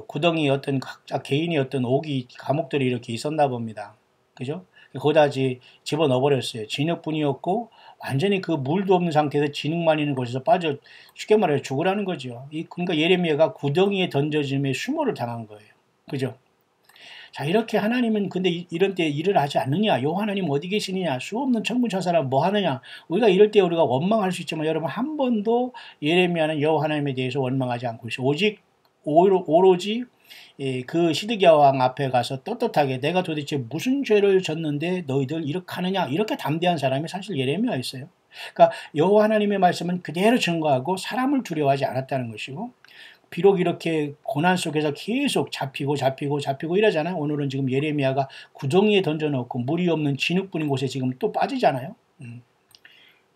S1: 구덩이 어떤 각자 개인의 어떤 옥이 감옥들이 이렇게 있었나 봅니다. 그죠? 거기다 집어넣어버렸어요. 진흙뿐이었고 완전히 물도 없는 상태에서 진흙만 있는 곳에서 빠져 쉽게 말해 죽으라는 거죠. 그러니까 예레미야가 구덩이에 던져짐에 수모를 당한 거예요. 그죠? 자 이렇게 하나님은 근데 이런 때 일을 하지 않느냐? 요 하나님 어디 계시느냐? 수없는 천문천사람 뭐 하느냐? 우리가 이럴 때 우리가 원망할 수 있지만 여러분 한 번도 예레미야는 여호와 하나님에 대해서 원망하지 않고 있어요. 오로지 그 시드기야 왕 앞에 가서 떳떳하게 내가 도대체 무슨 죄를 졌는데 너희들 이렇게 하느냐 이렇게 담대한 사람이 사실 예레미야였어요. 그러니까 여호와 하나님의 말씀은 그대로 증거하고 사람을 두려워하지 않았다는 것이고 비록 이렇게 고난 속에서 계속 잡히고 이러잖아요. 오늘은 지금 예레미야가 구덩이에 던져놓고 물이 없는 진흙뿐인 곳에 지금 또 빠지잖아요.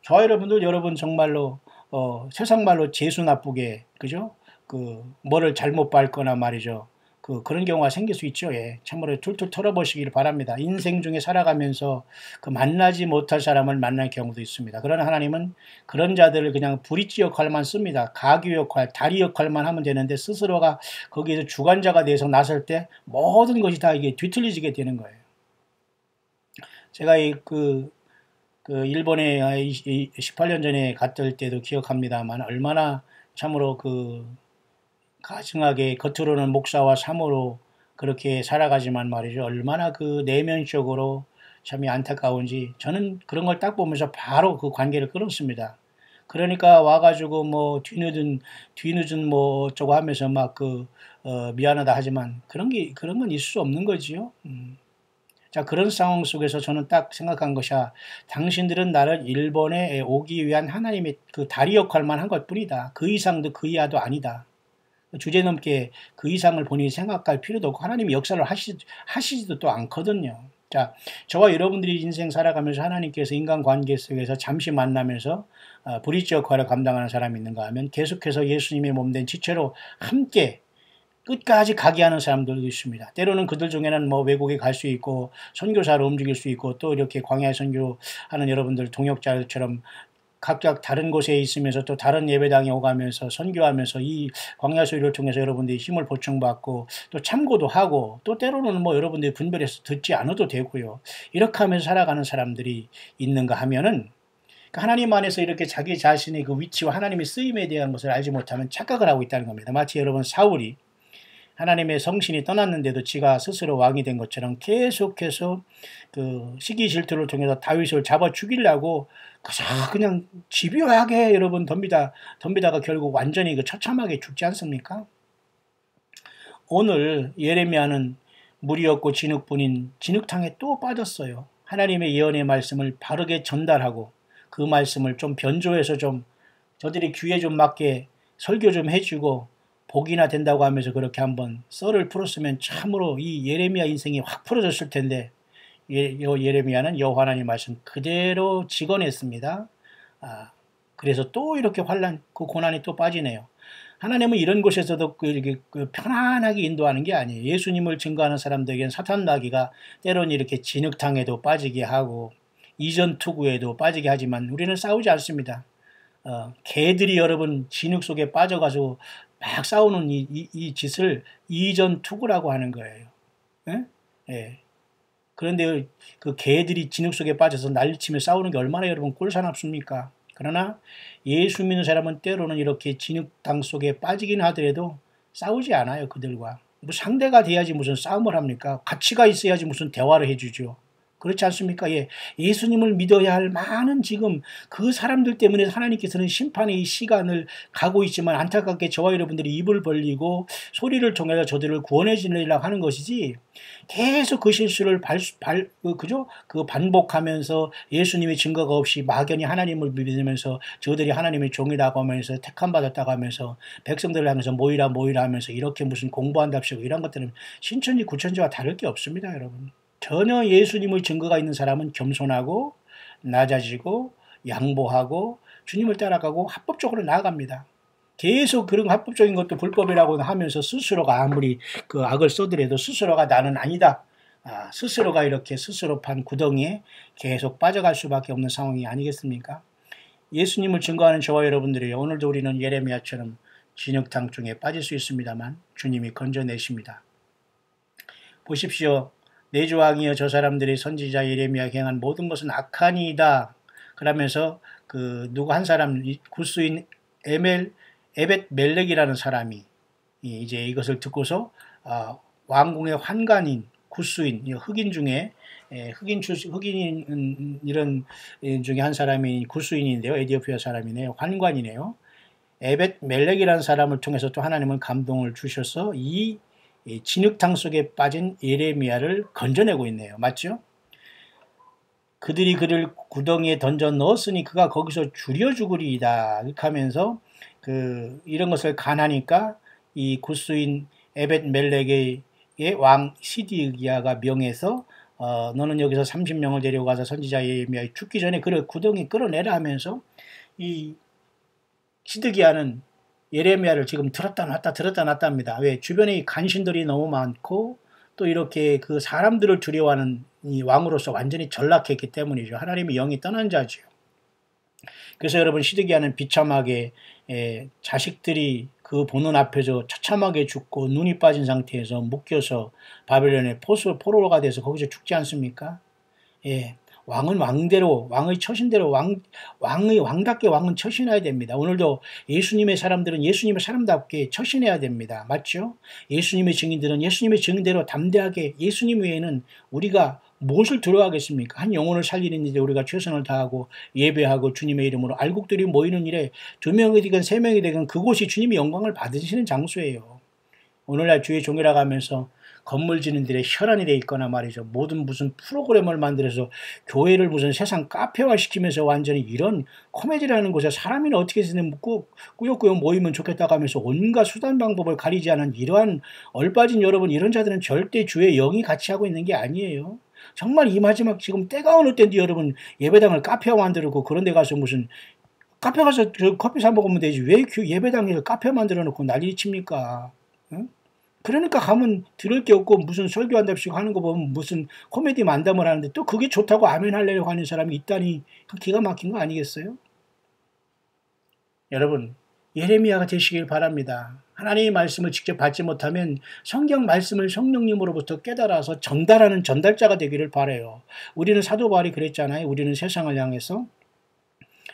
S1: 저와 여러분 정말로 세상 말로 재수 나쁘게 그죠? 뭐를 잘못 밟거나 말이죠. 그런 경우가 생길 수 있죠. 예. 참으로 툴툴 털어보시길 바랍니다. 인생 중에 살아가면서 만나지 못할 사람을 만날 경우도 있습니다. 그러나 하나님은 그런 자들을 그냥 브릿지 역할만 씁니다. 가교 역할, 다리 역할만 하면 되는데 스스로가 거기에서 주관자가 돼서 나설 때 모든 것이 다 이게 뒤틀리지게 되는 거예요. 제가 일본에 18년 전에 갔을 때도 기억합니다만 얼마나 참으로 가증하게 겉으로는 목사와 사모로 그렇게 살아가지만 말이죠. 얼마나 내면적으로 참이 안타까운지 저는 그런 걸 딱 보면서 바로 그 관계를 끊었습니다. 그러니까 와가지고 뒤늦은 어쩌고 하면서 미안하다 하지만 그런 건 있을 수 없는 거지요. 자, 그런 상황 속에서 저는 딱 생각한 것이 당신들은 나를 일본에 오기 위한 하나님의 다리 역할만 한 것 뿐이다. 그 이상도 그 이하도 아니다. 주제넘게 그 이상을 본인이 생각할 필요도 없고 하나님이 역사를 하시지도 또 않거든요. 자, 저와 여러분들이 인생 살아가면서 하나님께서 인간관계 속에서 잠시 만나면서 브릿지 역할을 감당하는 사람이 있는가 하면 계속해서 예수님의 몸된 지체로 함께 끝까지 가게 하는 사람들도 있습니다. 때로는 그들 중에는 외국에 갈 수 있고 선교사로 움직일 수 있고 또 이렇게 광야 선교하는 여러분들 동역자들처럼 각각 다른 곳에 있으면서 또 다른 예배당에 오가면서 선교하면서 이 광야 소리를 통해서 여러분들이 힘을 보충받고 또 참고도 하고 또 때로는 여러분들이 분별해서 듣지 않아도 되고요. 이렇게 하면서 살아가는 사람들이 있는가 하면은 하나님 안에서 이렇게 자기 자신의 그 위치와 하나님의 쓰임에 대한 것을 알지 못하면 착각을 하고 있다는 겁니다. 마치 여러분 사울이 하나님의 성신이 떠났는데도 지가 스스로 왕이 된 것처럼 계속해서 그 시기 질투를 통해서 다윗을 잡아 죽이려고 그냥 집요하게 여러분 덤비다가 결국 완전히 그 처참하게 죽지 않습니까? 오늘 예레미야는 물이 없고 진흙뿐인 진흙탕에 또 빠졌어요. 하나님의 예언의 말씀을 바르게 전달하고 그 말씀을 좀 변조해서 좀 저들이 귀에 좀 맞게 설교 좀 해주고 복이나 된다고 하면서 그렇게 한번 썰을 풀었으면 참으로 이 예레미야 인생이 확 풀어졌을 텐데 예레미야는 여호와 하나님 말씀 그대로 직언했습니다. 그래서 또 이렇게 그 고난이 또 빠지네요. 하나님은 이런 곳에서도 편안하게 인도하는 게 아니에요. 예수님을 증거하는 사람들에게는 사탄 마귀가 때로는 이렇게 진흙탕에도 빠지게 하고 이전 투구에도 빠지게 하지만 우리는 싸우지 않습니다. 개들이 여러분 진흙 속에 빠져가지고 막 싸우는 이 짓을 이전 투구라고 하는 거예요. 예? 예. 그런데 그 개들이 진흙 속에 빠져서 난리치며 싸우는 게 얼마나 여러분 꼴사납습니까? 그러나 예수 믿는 사람은 때로는 이렇게 진흙탕 속에 빠지긴 하더라도 싸우지 않아요. 그들과. 뭐 상대가 돼야지 무슨 싸움을 합니까? 가치가 있어야지 무슨 대화를 해주죠. 그렇지 않습니까? 예. 예수님을 믿어야 할 많은 지금 그 사람들 때문에 하나님께서는 심판의 이 시간을 가고 있지만 안타깝게 저와 여러분들이 입을 벌리고 소리를 통해서 저들을 구원해 주려고 하는 것이지 계속 그 실수를 반복하면서 예수님의 증거가 없이 막연히 하나님을 믿으면서 저들이 하나님의 종이라고 하면서 택함받았다고 하면서 백성들을 하면서 모이라 하면서 이렇게 무슨 공부한답시고 이런 것들은 신천지 구천지와 다를 게 없습니다, 여러분. 전혀 예수님의 증거가 있는 사람은 겸손하고 낮아지고 양보하고 주님을 따라가고 합법적으로 나아갑니다. 계속 그런 합법적인 것도 불법이라고 하면서 스스로가 아무리 그 악을 써더라도 스스로가 나는 아니다. 스스로가 이렇게 스스로 판 구덩이에 계속 빠져갈 수밖에 없는 상황이 아니겠습니까? 예수님을 증거하는 저와 여러분들이 오늘도 우리는 예레미야처럼 진흙탕 중에 빠질 수 있습니다만 주님이 건져내십니다. 보십시오. 내조왕이여 저 사람들이 선지자 예레미야 행한 모든 것은 악하니이다. 그러면서 그 누구 한 사람 구스인 에벳 멜렉이라는 사람이 이제 이것을 듣고서 왕궁의 환관인 구스인 흑인 중에 흑인 이런 중에 한 사람이 구스인인데요. 에디오피아 사람이네요. 환관이네요. 에벳 멜렉이라는 사람을 통해서 또 하나님은 감동을 주셔서 이 진흙탕 속에 빠진 예레미야를 건져내고 있네요. 맞죠? 그들이 그를 구덩이에 던져 넣었으니 그가 거기서 죽여 죽으리이다. 이렇게 하면서 이런 것을 간하니까 이 구스인 에벳 멜렉의 왕 시디기야가 명해서 너는 여기서 30명을 데려가서 선지자 예레미야 죽기 전에 그를 구덩이 끌어내라 하면서 이 시드기야는 예레미야를 지금 들었다 놨다 합니다. 왜? 주변에 간신들이 너무 많고 또 이렇게 그 사람들을 두려워하는 이 왕으로서 완전히 전락했기 때문이죠. 하나님의 영이 떠난 자죠. 그래서 여러분 시드기야는 비참하게 자식들이 그 보는 앞에서 처참하게 죽고 눈이 빠진 상태에서 묶여서 바벨론의 포로가 돼서 거기서 죽지 않습니까? 예. 왕은 왕대로, 왕의 처신대로, 왕답게 왕은 처신해야 됩니다. 오늘도 예수님의 사람들은 예수님의 사람답게 처신해야 됩니다. 맞죠? 예수님의 증인들은 예수님의 증인대로 담대하게 예수님 외에는 우리가 무엇을 두려워하겠습니까? 한 영혼을 살리는 일에 우리가 최선을 다하고 예배하고 주님의 이름으로 알곡들이 모이는 일에 2명이 되건 3명이 되건 그곳이 주님의 영광을 받으시는 장소예요. 오늘날 주의 종이라고 하면서 건물 짓는 데에 혈안이 돼 있거나 말이죠. 모든 무슨 프로그램을 만들어서 교회를 무슨 세상 카페화 시키면서 완전히 이런 코미디라는 곳에 사람이 어떻게 지내면 꾸역꾸역 모이면 좋겠다고 하면서 온갖 수단 방법을 가리지 않은 이러한 얼빠진 여러분 이런 자들은 절대 주의 영이 같이 하고 있는 게 아니에요. 정말 이 마지막 지금 때가 어느 때인데 여러분 예배당을 카페화 만들고 그런 데 가서 무슨 카페 가서 커피 사 먹으면 되지 왜 예배당에서 카페 만들어 놓고 난리 칩니까? 응? 그러니까 가면 들을 게 없고 무슨 설교한답시고 하는 거 보면 무슨 코미디 만담을 하는데 또 그게 좋다고 아멘 하려고 하는 사람이 있다니 기가 막힌 거 아니겠어요? 여러분 예레미야가 되시길 바랍니다. 하나님의 말씀을 직접 받지 못하면 성경 말씀을 성령님으로부터 깨달아서 전달하는 전달자가 되기를 바라요. 우리는 사도 바울이 그랬잖아요. 우리는 세상을 향해서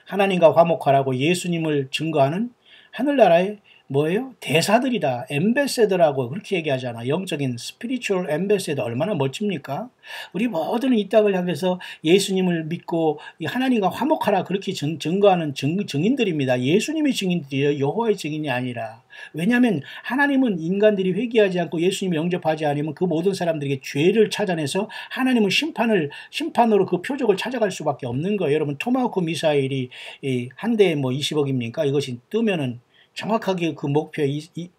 S1: 하나님과 화목하라고 예수님을 증거하는 하늘나라의 뭐예요? 대사들이다. 엠베세더라고 그렇게 얘기하잖아. 영적인 스피리추얼 엠베세더 얼마나 멋집니까? 우리 모두는 이 땅을 향해서 예수님을 믿고 하나님과 화목하라 그렇게 증거하는 증인들입니다. 예수님의 증인들이에요. 여호와의 증인이 아니라. 왜냐하면 하나님은 인간들이 회개하지 않고 예수님을 영접하지 않으면 그 모든 사람들에게 죄를 찾아내서 하나님은 심판으로 그 표적을 찾아갈 수밖에 없는 거예요. 여러분 토마호크 미사일이 한 대에 뭐 20억입니까? 이것이 뜨면은 정확하게 그 목표 100cm,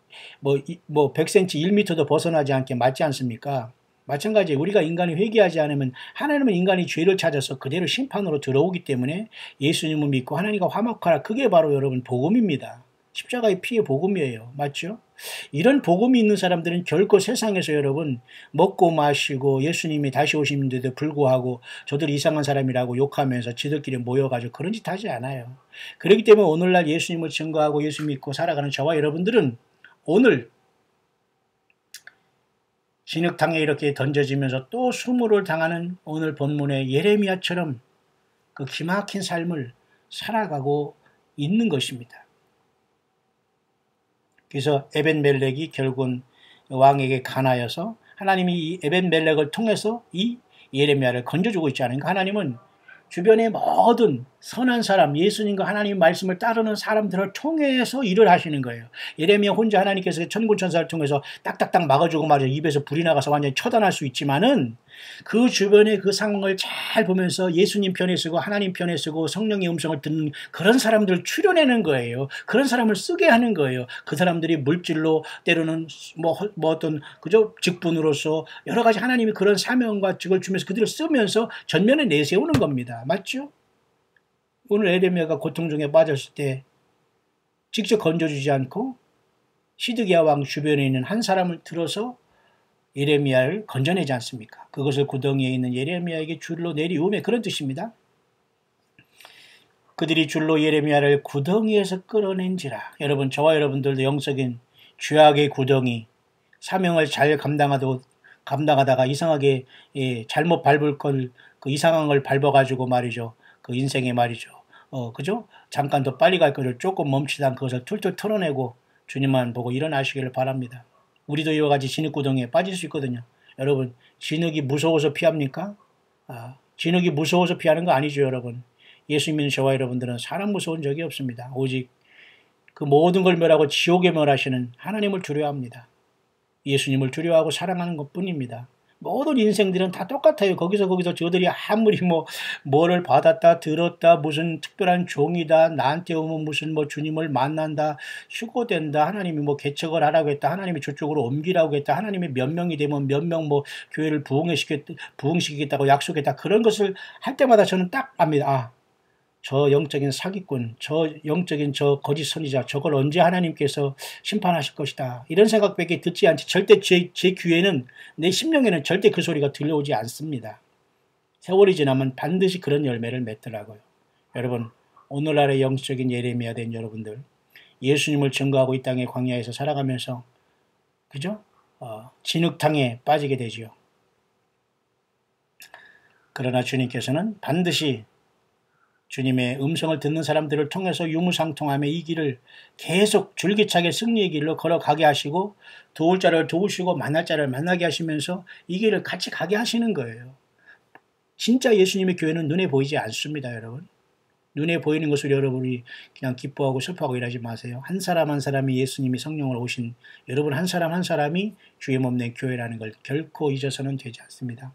S1: 1m도 벗어나지 않게 맞지 않습니까? 마찬가지에 우리가 인간이 회개하지 않으면 하나님은 인간이 죄를 찾아서 그대로 심판으로 들어오기 때문에 예수님을 믿고 하나님과 화목하라. 그게 바로 여러분 복음입니다. 십자가의 피의 복음이에요. 맞죠? 이런 복음이 있는 사람들은 결코 세상에서 여러분 먹고 마시고 예수님이 다시 오시는데도 불구하고 저들 이상한 사람이라고 욕하면서 지들끼리 모여가지고 그런 짓 하지 않아요. 그렇기 때문에 오늘날 예수님을 증거하고 예수 믿고 살아가는 저와 여러분들은 오늘 진흙탕에 이렇게 던져지면서 또 수모를 당하는 오늘 본문의 예레미야처럼 그 기막힌 삶을 살아가고 있는 것입니다. 그래서 에벤멜렉이 결국은 왕에게 간하여서 하나님이 이 에벤멜렉을 통해서 이 예레미야를 건져주고 있지 않은가. 하나님은 주변의 모든 선한 사람, 예수님과 하나님 말씀을 따르는 사람들을 통해서 일을 하시는 거예요. 예레미야 혼자 하나님께서 천군 천사를 통해서 딱딱딱 막아주고 말이죠. 입에서 불이 나가서 완전히 처단할 수 있지만은 그 주변의 그 상황을 잘 보면서 예수님 편에 쓰고 하나님 편에 쓰고 성령의 음성을 듣는 그런 사람들을 추려내는 거예요. 그런 사람을 쓰게 하는 거예요. 그 사람들이 물질로 때로는 뭐 어떤 그저 직분으로서 여러 가지 하나님이 그런 사명과 직을 주면서 그들을 쓰면서 전면에 내세우는 겁니다. 맞죠? 오늘 예레미야가 고통 중에 빠졌을 때 직접 건져주지 않고 시드기야 왕 주변에 있는 한 사람을 들어서 예레미야를 건져내지 않습니까? 그것을 구덩이에 있는 예레미야에게 줄로 내리우매 그런 뜻입니다. 그들이 줄로 예레미야를 구덩이에서 끌어낸지라. 여러분 저와 여러분들도 영적인 죄악의 구덩이 사명을 잘 감당하다가 이상하게 잘못 밟을 걸 그 이상한 걸 밟아가지고 말이죠. 그 인생에 말이죠. 그죠? 잠깐 더 빨리 갈 거를 조금 멈추다 그것을 툴툴 털어내고 주님만 보고 일어나시기를 바랍니다. 우리도 이와 같이 진흙구덩이에 빠질 수 있거든요. 여러분 진흙이 무서워서 피합니까? 진흙이 무서워서 피하는 거 아니죠. 여러분 예수 믿는 저와 여러분들은 사람 무서운 적이 없습니다. 오직 그 모든 걸 멸하고 지옥에 멸하시는 하나님을 두려워합니다. 예수님을 두려워하고 사랑하는 것뿐입니다. 모든 인생들은 다 똑같아요. 거기서 저들이 아무리 뭐를 받았다 들었다 무슨 특별한 종이다 나한테 오면 무슨 주님을 만난다 휴거된다 하나님이 개척을 하라고 했다 하나님이 저쪽으로 옮기라고 했다 하나님이 몇 명이 되면 몇 명 교회를 부흥시키겠다고 약속했다 그런 것을 할 때마다 저는 딱 압니다. 저 영적인 사기꾼, 저 영적인 저 거짓 선지자, 저걸 언제 하나님께서 심판하실 것이다. 이런 생각밖에 듣지 않지. 절대 제 귀에는, 내 심령에는 절대 그 소리가 들려오지 않습니다. 세월이 지나면 반드시 그런 열매를 맺더라고요. 여러분, 오늘날의 영적인 예레미야 된 여러분들, 예수님을 증거하고 이 땅의 광야에서 살아가면서, 그죠? 진흙탕에 빠지게 되지요. 그러나 주님께서는 반드시 주님의 음성을 듣는 사람들을 통해서 유무상통하며 이 길을 계속 줄기차게 승리의 길로 걸어가게 하시고 도울 자를 도우시고 만날 자를 만나게 하시면서 이 길을 같이 가게 하시는 거예요. 진짜 예수님의 교회는 눈에 보이지 않습니다. 여러분. 눈에 보이는 것을 여러분이 그냥 기뻐하고 슬퍼하고 일하지 마세요. 한 사람 한 사람이 예수님이 성령으로 오신 여러분 한 사람 한 사람이 주의 몸 내 교회라는 걸 결코 잊어서는 되지 않습니다.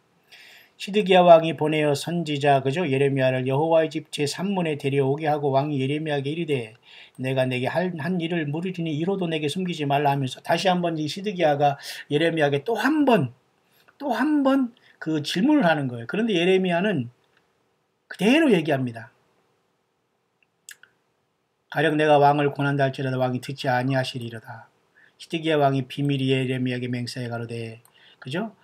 S1: 시드기야 왕이 보내어 선지자 그죠 예레미야를 여호와의 집 제3문에 데려오게 하고 왕이 예레미야에게 이르되 내가 내게 한 일을 물으리니 이로도 내게 숨기지 말라 하면서 다시 한번 이 시드기야가 예레미야에게 또 한 번 그 질문을 하는 거예요. 그런데 예레미야는 그대로 얘기합니다. 가령 내가 왕을 권한다 할지라도 왕이 듣지 아니하시리로다. 시드기야 왕이 비밀이 예레미야에게 맹세해 가로되 그죠?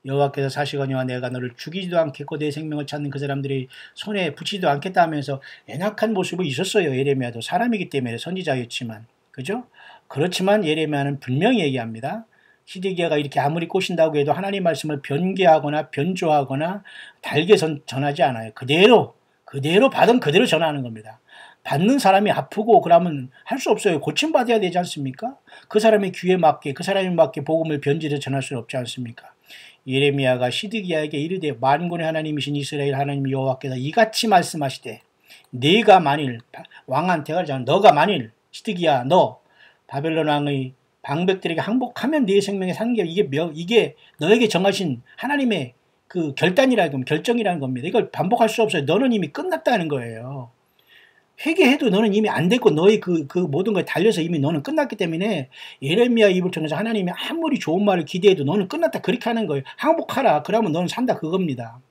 S1: 여호와께서 사시거니와 내가 너를 죽이지도 않겠고 내 생명을 찾는 그 사람들이 손에 붙이지도 않겠다 하면서 연약한 모습이 있었어요. 예레미야도 사람이기 때문에 선지자였지만 그죠? 그렇지만 예레미야는 분명히 얘기합니다. 시드기야가 이렇게 아무리 꼬신다고 해도 하나님 말씀을 변개하거나 변조하거나 달게 전하지 않아요. 그대로 그대로 받은 그대로 전하는 겁니다. 받는 사람이 아프고 그러면 할 수 없어요. 고침받아야 되지 않습니까? 그 사람의 귀에 맞게 그 사람에 맞게 복음을 변질해 전할 수 없지 않습니까? 예레미야가 시드기야에게 이르되 만군의 하나님이신 이스라엘 하나님 여호와께서 이같이 말씀하시되 네가 만일 왕한테 가자 너가 만일 시드기야 너 바벨론 왕의 방백들에게 항복하면 네 생명의 산계 이게 너에게 정하신 하나님의 그 결정이라는 겁니다. 이걸 반복할 수 없어요. 너는 이미 끝났다는 거예요. 회개해도 너는 이미 안 됐고 너의 그 모든 거에 달려서 이미 너는 끝났기 때문에 예레미야 입을 통해서 하나님이 아무리 좋은 말을 기대해도 너는 끝났다 그렇게 하는 거예요. 항복하라. 그러면 너는 산다 그겁니다.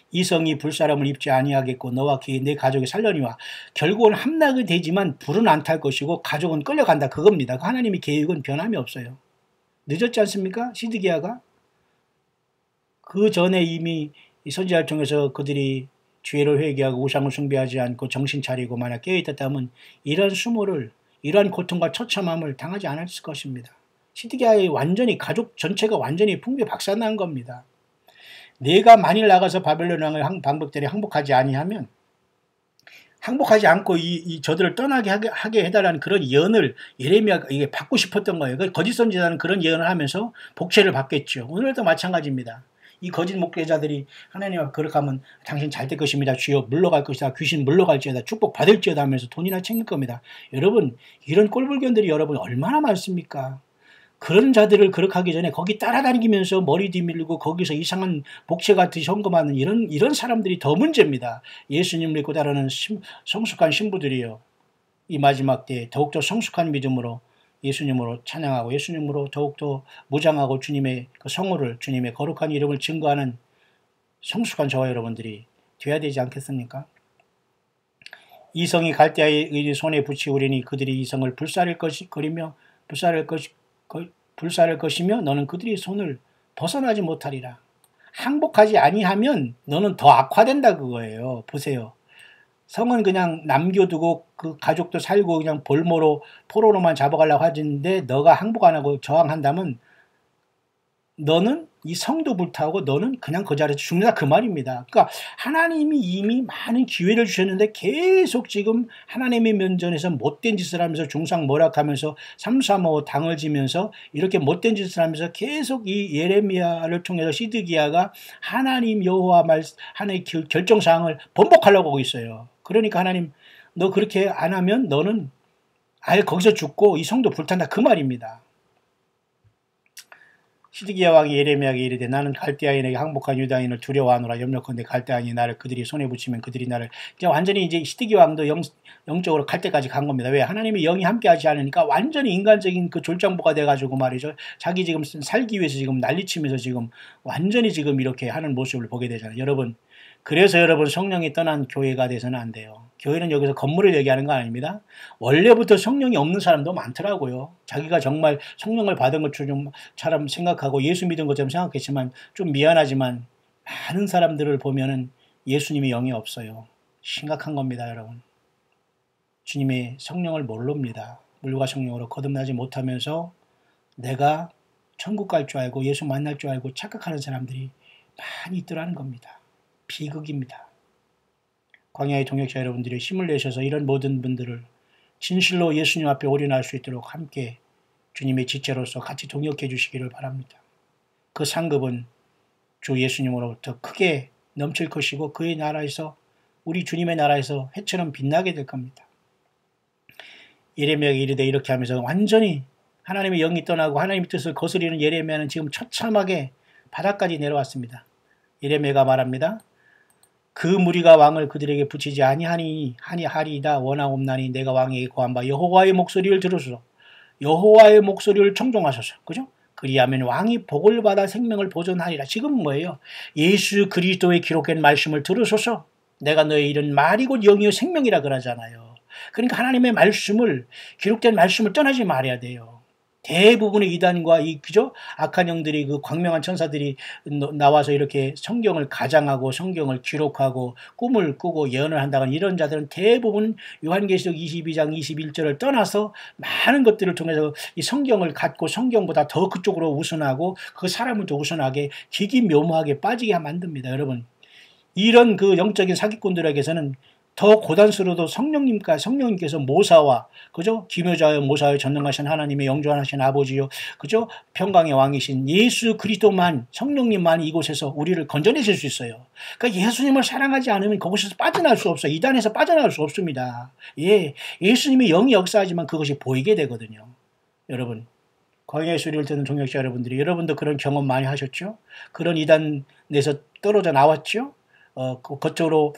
S1: 이 성이 불사람을 입지 아니하겠고 너와 내 가족이 살려니와 결국은 함락이 되지만 불은 안 탈 것이고 가족은 끌려간다 그겁니다. 하나님의 계획은 변함이 없어요. 늦었지 않습니까? 시드기야가 그 전에 이미 선지자를 통해서 그들이 죄를 회개하고 우상을 숭배하지 않고 정신 차리고 만약 깨어있었다면 이러한 수모를 이러한 고통과 처참함을 당하지 않았을 것입니다. 시드기야의 완전히 가족 전체가 완전히 붕괴 박살난 겁니다. 내가 만일 나가서 바벨론 왕의 방백들이 항복하지 아니하면 항복하지 않고 저들을 떠나게 하게 해달라는 그런 예언을 예레미야가 이게 받고 싶었던 거예요. 거짓 선지자는 그런 예언을 하면서 복채를 받겠죠. 오늘도 마찬가지입니다. 이 거짓 목회자들이 하나님 앞에 그렇게 하면 당신 잘 될 것입니다. 주여 물러갈 것이다. 귀신 물러갈지어다. 축복 받을지어다 하면서 돈이나 챙길 겁니다. 여러분 이런 꼴불견들이 여러분 얼마나 많습니까? 그런 자들을 그렇게 하기 전에 거기 따라다니면서 머리 뒤밀고 거기서 이상한 복채 같은 현금하는 이런 사람들이 더 문제입니다. 예수님을 믿고 따르는 성숙한 신부들이요. 이 마지막 때에 더욱더 성숙한 믿음으로 예수님으로 찬양하고 예수님으로 더욱더 무장하고 주님의 그 성호를 주님의 거룩한 이름을 증거하는 성숙한 저와 여러분들이 되어야 되지 않겠습니까? 이 성이 갈대아의 손에 붙이우리니 그들이 이 성을 불사를 것이며 너는 그들의 손을 벗어나지 못하리라. 항복하지 아니하면 너는 더 악화된다 그거예요. 보세요. 성은 그냥 남겨두고 그 가족도 살고 그냥 볼모로 포로로만 잡아가려고 하는데 너가 항복 안 하고 저항한다면 너는 이 성도 불타고 너는 그냥 그 자리에서 죽는다 그 말입니다. 그러니까 하나님이 이미 많은 기회를 주셨는데 계속 지금 하나님의 면전에서 못된 짓을 하면서 중상모략하면서 삼삼오오 당을 지면서 이렇게 못된 짓을 하면서 계속 이 예레미야를 통해서 시드기야가 하나님 여호와 하나님의 결정사항을 번복하려고 하고 있어요. 그러니까 하나님 너 그렇게 안 하면 너는 아예 거기서 죽고 이 성도 불탄다 그 말입니다. 시드기야 왕이 예레미야에게 이르되 나는 갈대아인에게 항복한 유다인을 두려워하노라. 염려컨대 갈대아인이 나를 그들이 손에 붙이면 그들이 나를 완전히 이제 시드기야 왕도 영적으로 갈 때까지 간 겁니다. 왜? 하나님의 영이 함께하지 않으니까 완전히 인간적인 그 졸장부가 돼가지고 말이죠. 자기 지금 살기 위해서 지금 난리치면서 지금 완전히 지금 이렇게 하는 모습을 보게 되잖아요. 여러분 그래서 여러분 성령이 떠난 교회가 돼서는 안 돼요. 교회는 여기서 건물을 얘기하는 거 아닙니다. 원래부터 성령이 없는 사람도 많더라고요. 자기가 정말 성령을 받은 것처럼 생각하고 예수 믿은 것처럼 생각했지만 좀 미안하지만 많은 사람들을 보면은 예수님의 영이 없어요. 심각한 겁니다, 여러분. 주님의 성령을 모릅니다. 물과 성령으로 거듭나지 못하면서 내가 천국 갈 줄 알고 예수 만날 줄 알고 착각하는 사람들이 많이 있더라는 겁니다. 비극입니다. 광야의 동역자 여러분들이 힘을 내셔서 이런 모든 분들을 진실로 예수님 앞에 올인할 수 있도록 함께 주님의 지체로서 같이 동역해 주시기를 바랍니다. 그 상급은 주 예수님으로부터 크게 넘칠 것이고 그의 나라에서 우리 주님의 나라에서 해처럼 빛나게 될 겁니다. 예레미야에게 이르되 이렇게 하면서 완전히 하나님의 영이 떠나고 하나님의 뜻을 거스리는 예레미야는 지금 처참하게 바닥까지 내려왔습니다. 예레미야가 말합니다. 그 무리가 왕을 그들에게 붙이지 아니하리이다 원하옵나니 내가 왕에게 고한 바 여호와의 목소리를 들으소서. 여호와의 목소리를 청종하소서. 그죠? 그리하면 왕이 복을 받아 생명을 보존하리라. 지금 뭐예요? 예수 그리스도의 기록된 말씀을 들으소서. 내가 너의 이런 말이고 영이요 생명이라 그러잖아요. 그러니까 하나님의 말씀을 기록된 말씀을 떠나지 말아야 돼요. 대부분의 이단과 그죠? 악한 영들이 그 광명한 천사들이 나와서 이렇게 성경을 가장하고 성경을 기록하고 꿈을 꾸고 예언을 한다는 이런 자들은 대부분 요한계시록 22장 21절을 떠나서 많은 것들을 통해서 이 성경을 갖고 성경보다 더 그쪽으로 우선하고 그 사람을 더 우선하게 기기묘무하게 빠지게 만듭니다. 여러분 이런 그 영적인 사기꾼들에게서는 더 고단수로도 성령님께서 모사와, 그죠? 기묘자여 모사여 전능하신 하나님의 영존하신 아버지요, 그죠? 평강의 왕이신 예수 그리스도만, 성령님만 이곳에서 우리를 건져내실 수 있어요. 그러니까 예수님을 사랑하지 않으면 그곳에서 빠져나올 수 없어요. 이단에서 빠져나올 수 없습니다. 예, 예수님이 영이 역사하지만 그것이 보이게 되거든요. 여러분, 광야의 소리를 듣는 동역자 여러분들이, 여러분도 그런 경험 많이 하셨죠? 그런 이단에서 떨어져 나왔죠? 그쪽으로,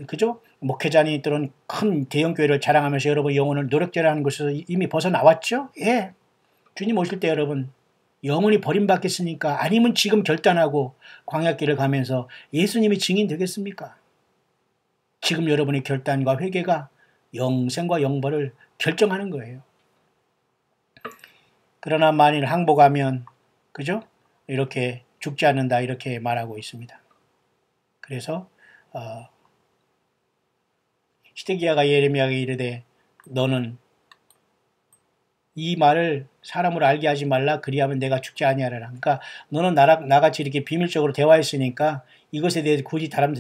S1: 그죠? 목회자니 또는 큰 대형교회를 자랑하면서 여러분 영혼을 노력질하는 것에서 이미 벗어나왔죠? 예. 주님 오실 때 여러분, 영혼이 버림받겠습니까? 아니면 지금 결단하고 광야길을 가면서 예수님이 증인 되겠습니까? 지금 여러분의 결단과 회개가 영생과 영벌을 결정하는 거예요. 그러나 만일 항복하면, 그죠? 이렇게 죽지 않는다, 이렇게 말하고 있습니다. 그래서 시드기야가 예레미야에게 이르되 너는 이 말을 사람으로 알게 하지 말라, 그리하면 내가 죽지 아니하리라. 그러니까 너는 나같이 이렇게 비밀적으로 대화했으니까 이것에 대해 굳이 다른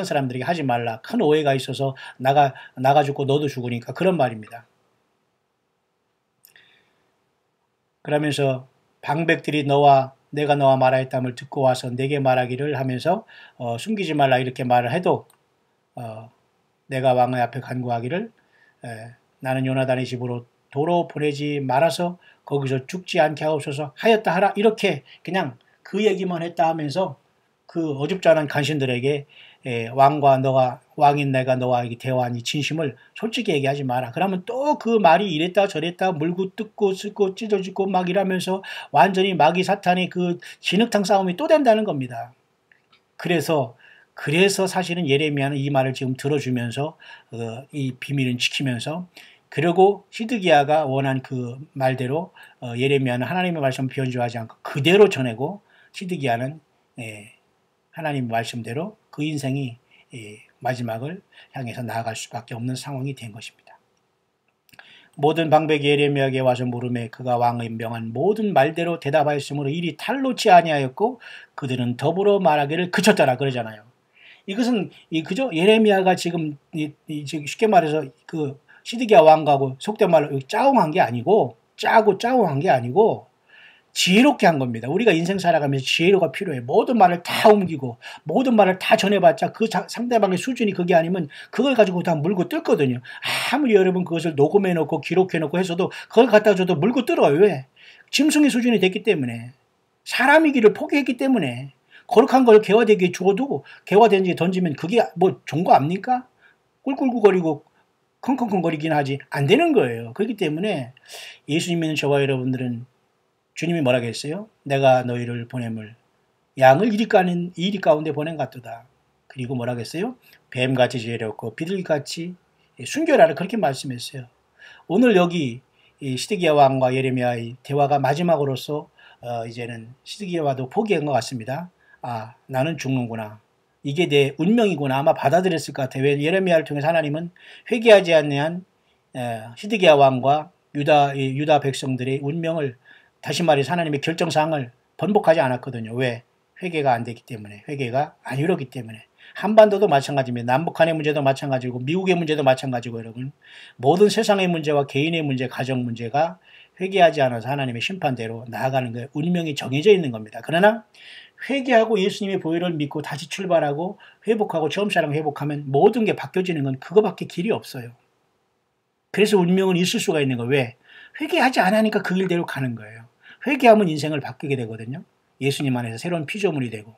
S1: 사람들에게 하지 말라. 큰 오해가 있어서 나가 죽고 너도 죽으니까, 그런 말입니다. 그러면서 방백들이 내가 너와 말하였담을 듣고 와서 내게 말하기를 하면서 숨기지 말라 이렇게 말을 해도 내가 왕의 앞에 간구하기를 나는 요나단의 집으로 도로 보내지 말아서 거기서 죽지 않게 하옵소서 하였다 하라, 이렇게 그냥 그 얘기만 했다 하면서 그 어줍잖은 간신들에게 왕인 내가 너와 대화한 이 진심을 솔직히 얘기하지 마라. 그러면 또 그 말이 이랬다 저랬다 물고 뜯고 쓰고 찢어지고 막 이러면서 완전히 마귀 사탄의 그 진흙탕 싸움이 또 된다는 겁니다. 그래서 사실은 예레미야는 이 말을 지금 들어주면서 이 비밀은 지키면서, 그리고 시드기야가 원한 그 말대로 예레미야는 하나님의 말씀을 변조하지 않고 그대로 전하고, 시드기야는 하나님의 말씀대로 그 인생이 마지막을 향해서 나아갈 수밖에 없는 상황이 된 것입니다. 모든 방백이 예레미야에게 와서 물음에 그가 왕의 명한 모든 말대로 대답하였으므로 일이 탈놓지 아니하였고 그들은 더불어 말하기를 그쳤더라 그러잖아요. 이것은 그죠? 예레미야가 지금 쉽게 말해서 그 시드기야 왕가하고 속된 말로 짜웅한 게 아니고, 짜웅한 게 아니고 지혜롭게 한 겁니다. 우리가 인생 살아가면서 지혜로가 필요해. 모든 말을 다 옮기고 모든 말을 다 전해봤자 그 상대방의 수준이 그게 아니면 그걸 가지고 다 물고 뜯거든요. 아무리 여러분 그것을 녹음해놓고 기록해놓고 해서도 그걸 갖다 줘도 물고 뜯어요. 왜? 짐승의 수준이 됐기 때문에, 사람이기를 포기했기 때문에. 거룩한 걸 개화되게 주어도 개화된 지 던지면 그게 뭐 좋은 거 압니까? 꿀꿀꿀거리고 컹컹컹거리긴 하지 안 되는 거예요. 그렇기 때문에 예수님 믿는 저와 여러분들은 주님이 뭐라고 했어요? 내가 너희를 보냄을 양을 이리 가운데 보낸 같도다. 그리고 뭐라고 했어요? 뱀같이 지혜롭고 비둘기같이 순결하라, 그렇게 말씀했어요. 오늘 여기 시드기야 왕과 예레미야의 대화가 마지막으로서 이제는 시드기야와도 포기한 것 같습니다. 나는 죽는구나. 이게 내 운명이구나. 아마 받아들였을 것 같아요. 왜? 예레미야를 통해서 하나님은 회개하지 않는 한 시드기야 왕과 유다 백성들의 운명을, 다시 말해서 하나님의 결정사항을 번복하지 않았거든요. 왜? 회개가 안 됐기 때문에, 회개가 안 이루었기 때문에. 한반도도 마찬가지입니다. 남북한의 문제도 마찬가지고 미국의 문제도 마찬가지고, 여러분 모든 세상의 문제와 개인의 문제, 가정 문제가 회개하지 않아서 하나님의 심판대로 나아가는 거예요. 운명이 정해져 있는 겁니다. 그러나 회개하고 예수님의 보혈을 믿고 다시 출발하고 회복하고 처음처럼 회복하면 모든 게 바뀌어지는 건 그거밖에 길이 없어요. 그래서 운명은 있을 수가 있는 거예요. 왜? 회개하지 않으니까 그 길대로 가는 거예요. 회개하면 인생을 바뀌게 되거든요. 예수님 안에서 새로운 피조물이 되고.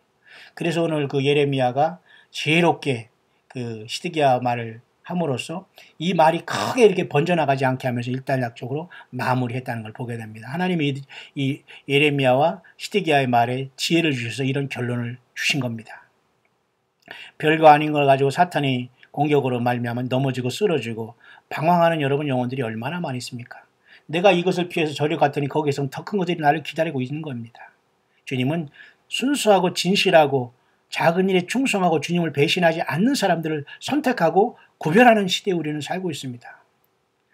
S1: 그래서 오늘 그 예레미야가 지혜롭게 그 시드기야 말을 함으로써 이 말이 크게 이렇게 번져나가지 않게 하면서 일단락적으로 마무리했다는 걸 보게 됩니다. 하나님이 이 예레미야와 시드기야의 말에 지혜를 주셔서 이런 결론을 주신 겁니다. 별거 아닌 걸 가지고 사탄이 공격으로 말미암아 넘어지고 쓰러지고 방황하는 여러분 영혼들이 얼마나 많이 있습니까? 내가 이것을 피해서 저리 갔더니 거기서 더 큰 것들이 나를 기다리고 있는 겁니다. 주님은 순수하고 진실하고 작은 일에 충성하고 주님을 배신하지 않는 사람들을 선택하고 구별하는 시대에 우리는 살고 있습니다.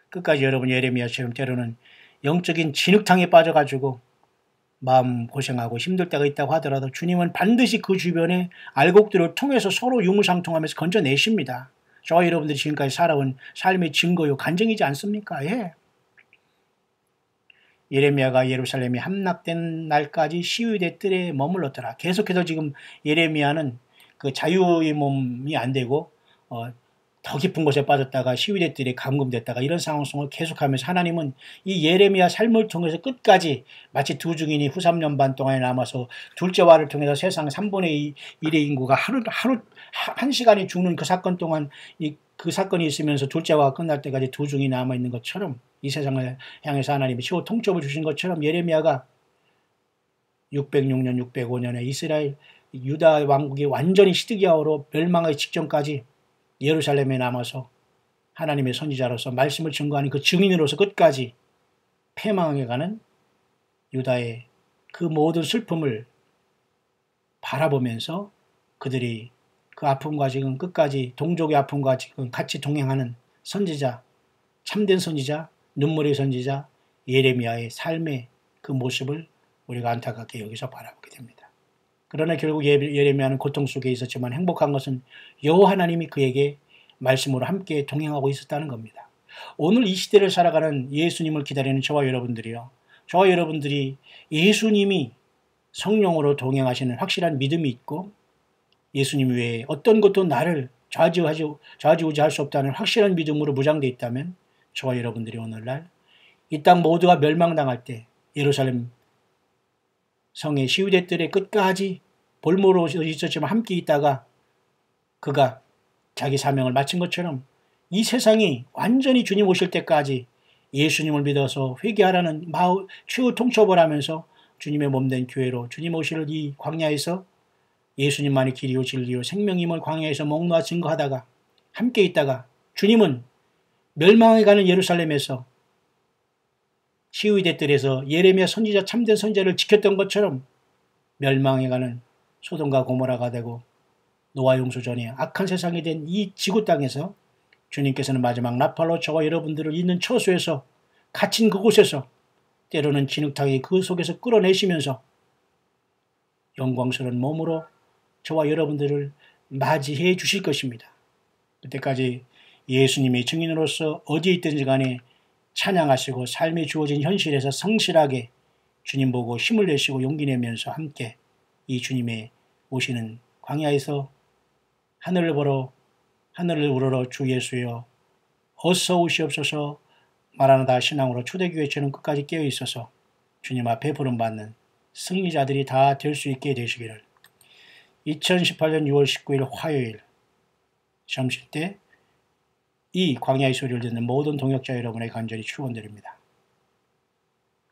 S1: 끝까지 여러분 예레미야처럼 때로는 영적인 진흙탕에 빠져가지고 마음 고생하고 힘들 때가 있다고 하더라도 주님은 반드시 그 주변에 알곡들을 통해서 서로 유무상통하면서 건져내십니다. 저와 여러분들이 지금까지 살아온 삶의 증거요 간증이지 않습니까? 예. 예레미야가 예루살렘이 함락된 날까지 시위대 뜰에 머물렀더라. 계속해서 지금 예레미야는 그 자유의 몸이 안 되고 더 깊은 곳에 빠졌다가 시위대 뜰에 감금됐다가 이런 상황 속을 계속하면서 하나님은 이 예레미야 삶을 통해서 끝까지 마치 두 증인이 후 3년 반 동안에 남아서 둘째와를 통해서 세상 3분의 1의 인구가 하루 한 시간이 죽는 그 사건 동안 그 사건이 있으면서 둘째와가 끝날 때까지 두 증인이 남아있는 것처럼 이 세상을 향해서 하나님이 최후 통첩을 주신 것처럼 예레미야가 606년, 605년에 이스라엘 유다 왕국이 완전히 시드기야로 멸망하기 직전까지 예루살렘에 남아서 하나님의 선지자로서 말씀을 증거하는 그 증인으로서 끝까지 패망해가는 유다의 그 모든 슬픔을 바라보면서 그들이 그 아픔과 지금 끝까지 동족의 아픔과 지금 같이 동행하는 선지자, 참된 선지자, 눈물의 선지자 예레미야의 삶의 그 모습을 우리가 안타깝게 여기서 바라보게 됩니다. 그러나 결국 예레미야는 고통 속에 있었지만 행복한 것은 여호와 하나님이 그에게 말씀으로 함께 동행하고 있었다는 겁니다. 오늘 이 시대를 살아가는 예수님을 기다리는 저와 여러분들이요. 저와 여러분들이 예수님이 성령으로 동행하시는 확실한 믿음이 있고 예수님 외에 어떤 것도 나를 좌지우지할 수 없다는 확실한 믿음으로 무장되어 있다면 저와 여러분들이 오늘날 이 땅 모두가 멸망당할 때 예루살렘 성의 시위대 뜰의 끝까지 볼모로 있었지만 함께 있다가 그가 자기 사명을 마친 것처럼 이 세상이 완전히 주님 오실 때까지 예수님을 믿어서 회개하라는 최후 통첩을 하면서 주님의 몸된 교회로 주님 오실 이 광야에서 예수님만이 길이요 진리요 생명임을 광야에서 목놓아 증거하다가 함께 있다가 주님은 멸망해가는 예루살렘에서 시위대 뜰에서 예레미야 선지자 참된 선지자를 지켰던 것처럼 멸망해가는 소돔과 고모라가 되고 노아 용수 전에 악한 세상이 된 이 지구 땅에서 주님께서는 마지막 나팔로 저와 여러분들을 있는 처소에서 갇힌 그곳에서 때로는 진흙탕이 그 속에서 끌어내시면서 영광스러운 몸으로 저와 여러분들을 맞이해 주실 것입니다. 그때까지 예수님의 증인으로서 어디에 있든지 간에 찬양하시고 삶에 주어진 현실에서 성실하게 주님 보고 힘을 내시고 용기 내면서 함께 이 주님의 오시는 광야에서 하늘을 우러러 주 예수여 어서 오시옵소서 말하나다 신앙으로 초대교회 저는 끝까지 깨어 있어서 주님 앞에 부름받는 승리자들이 다 될 수 있게 되시기를 2018년 6월 19일 화요일 점심 때 이 광야의 소리를 듣는 모든 동역자 여러분의 간절히 축원드립니다.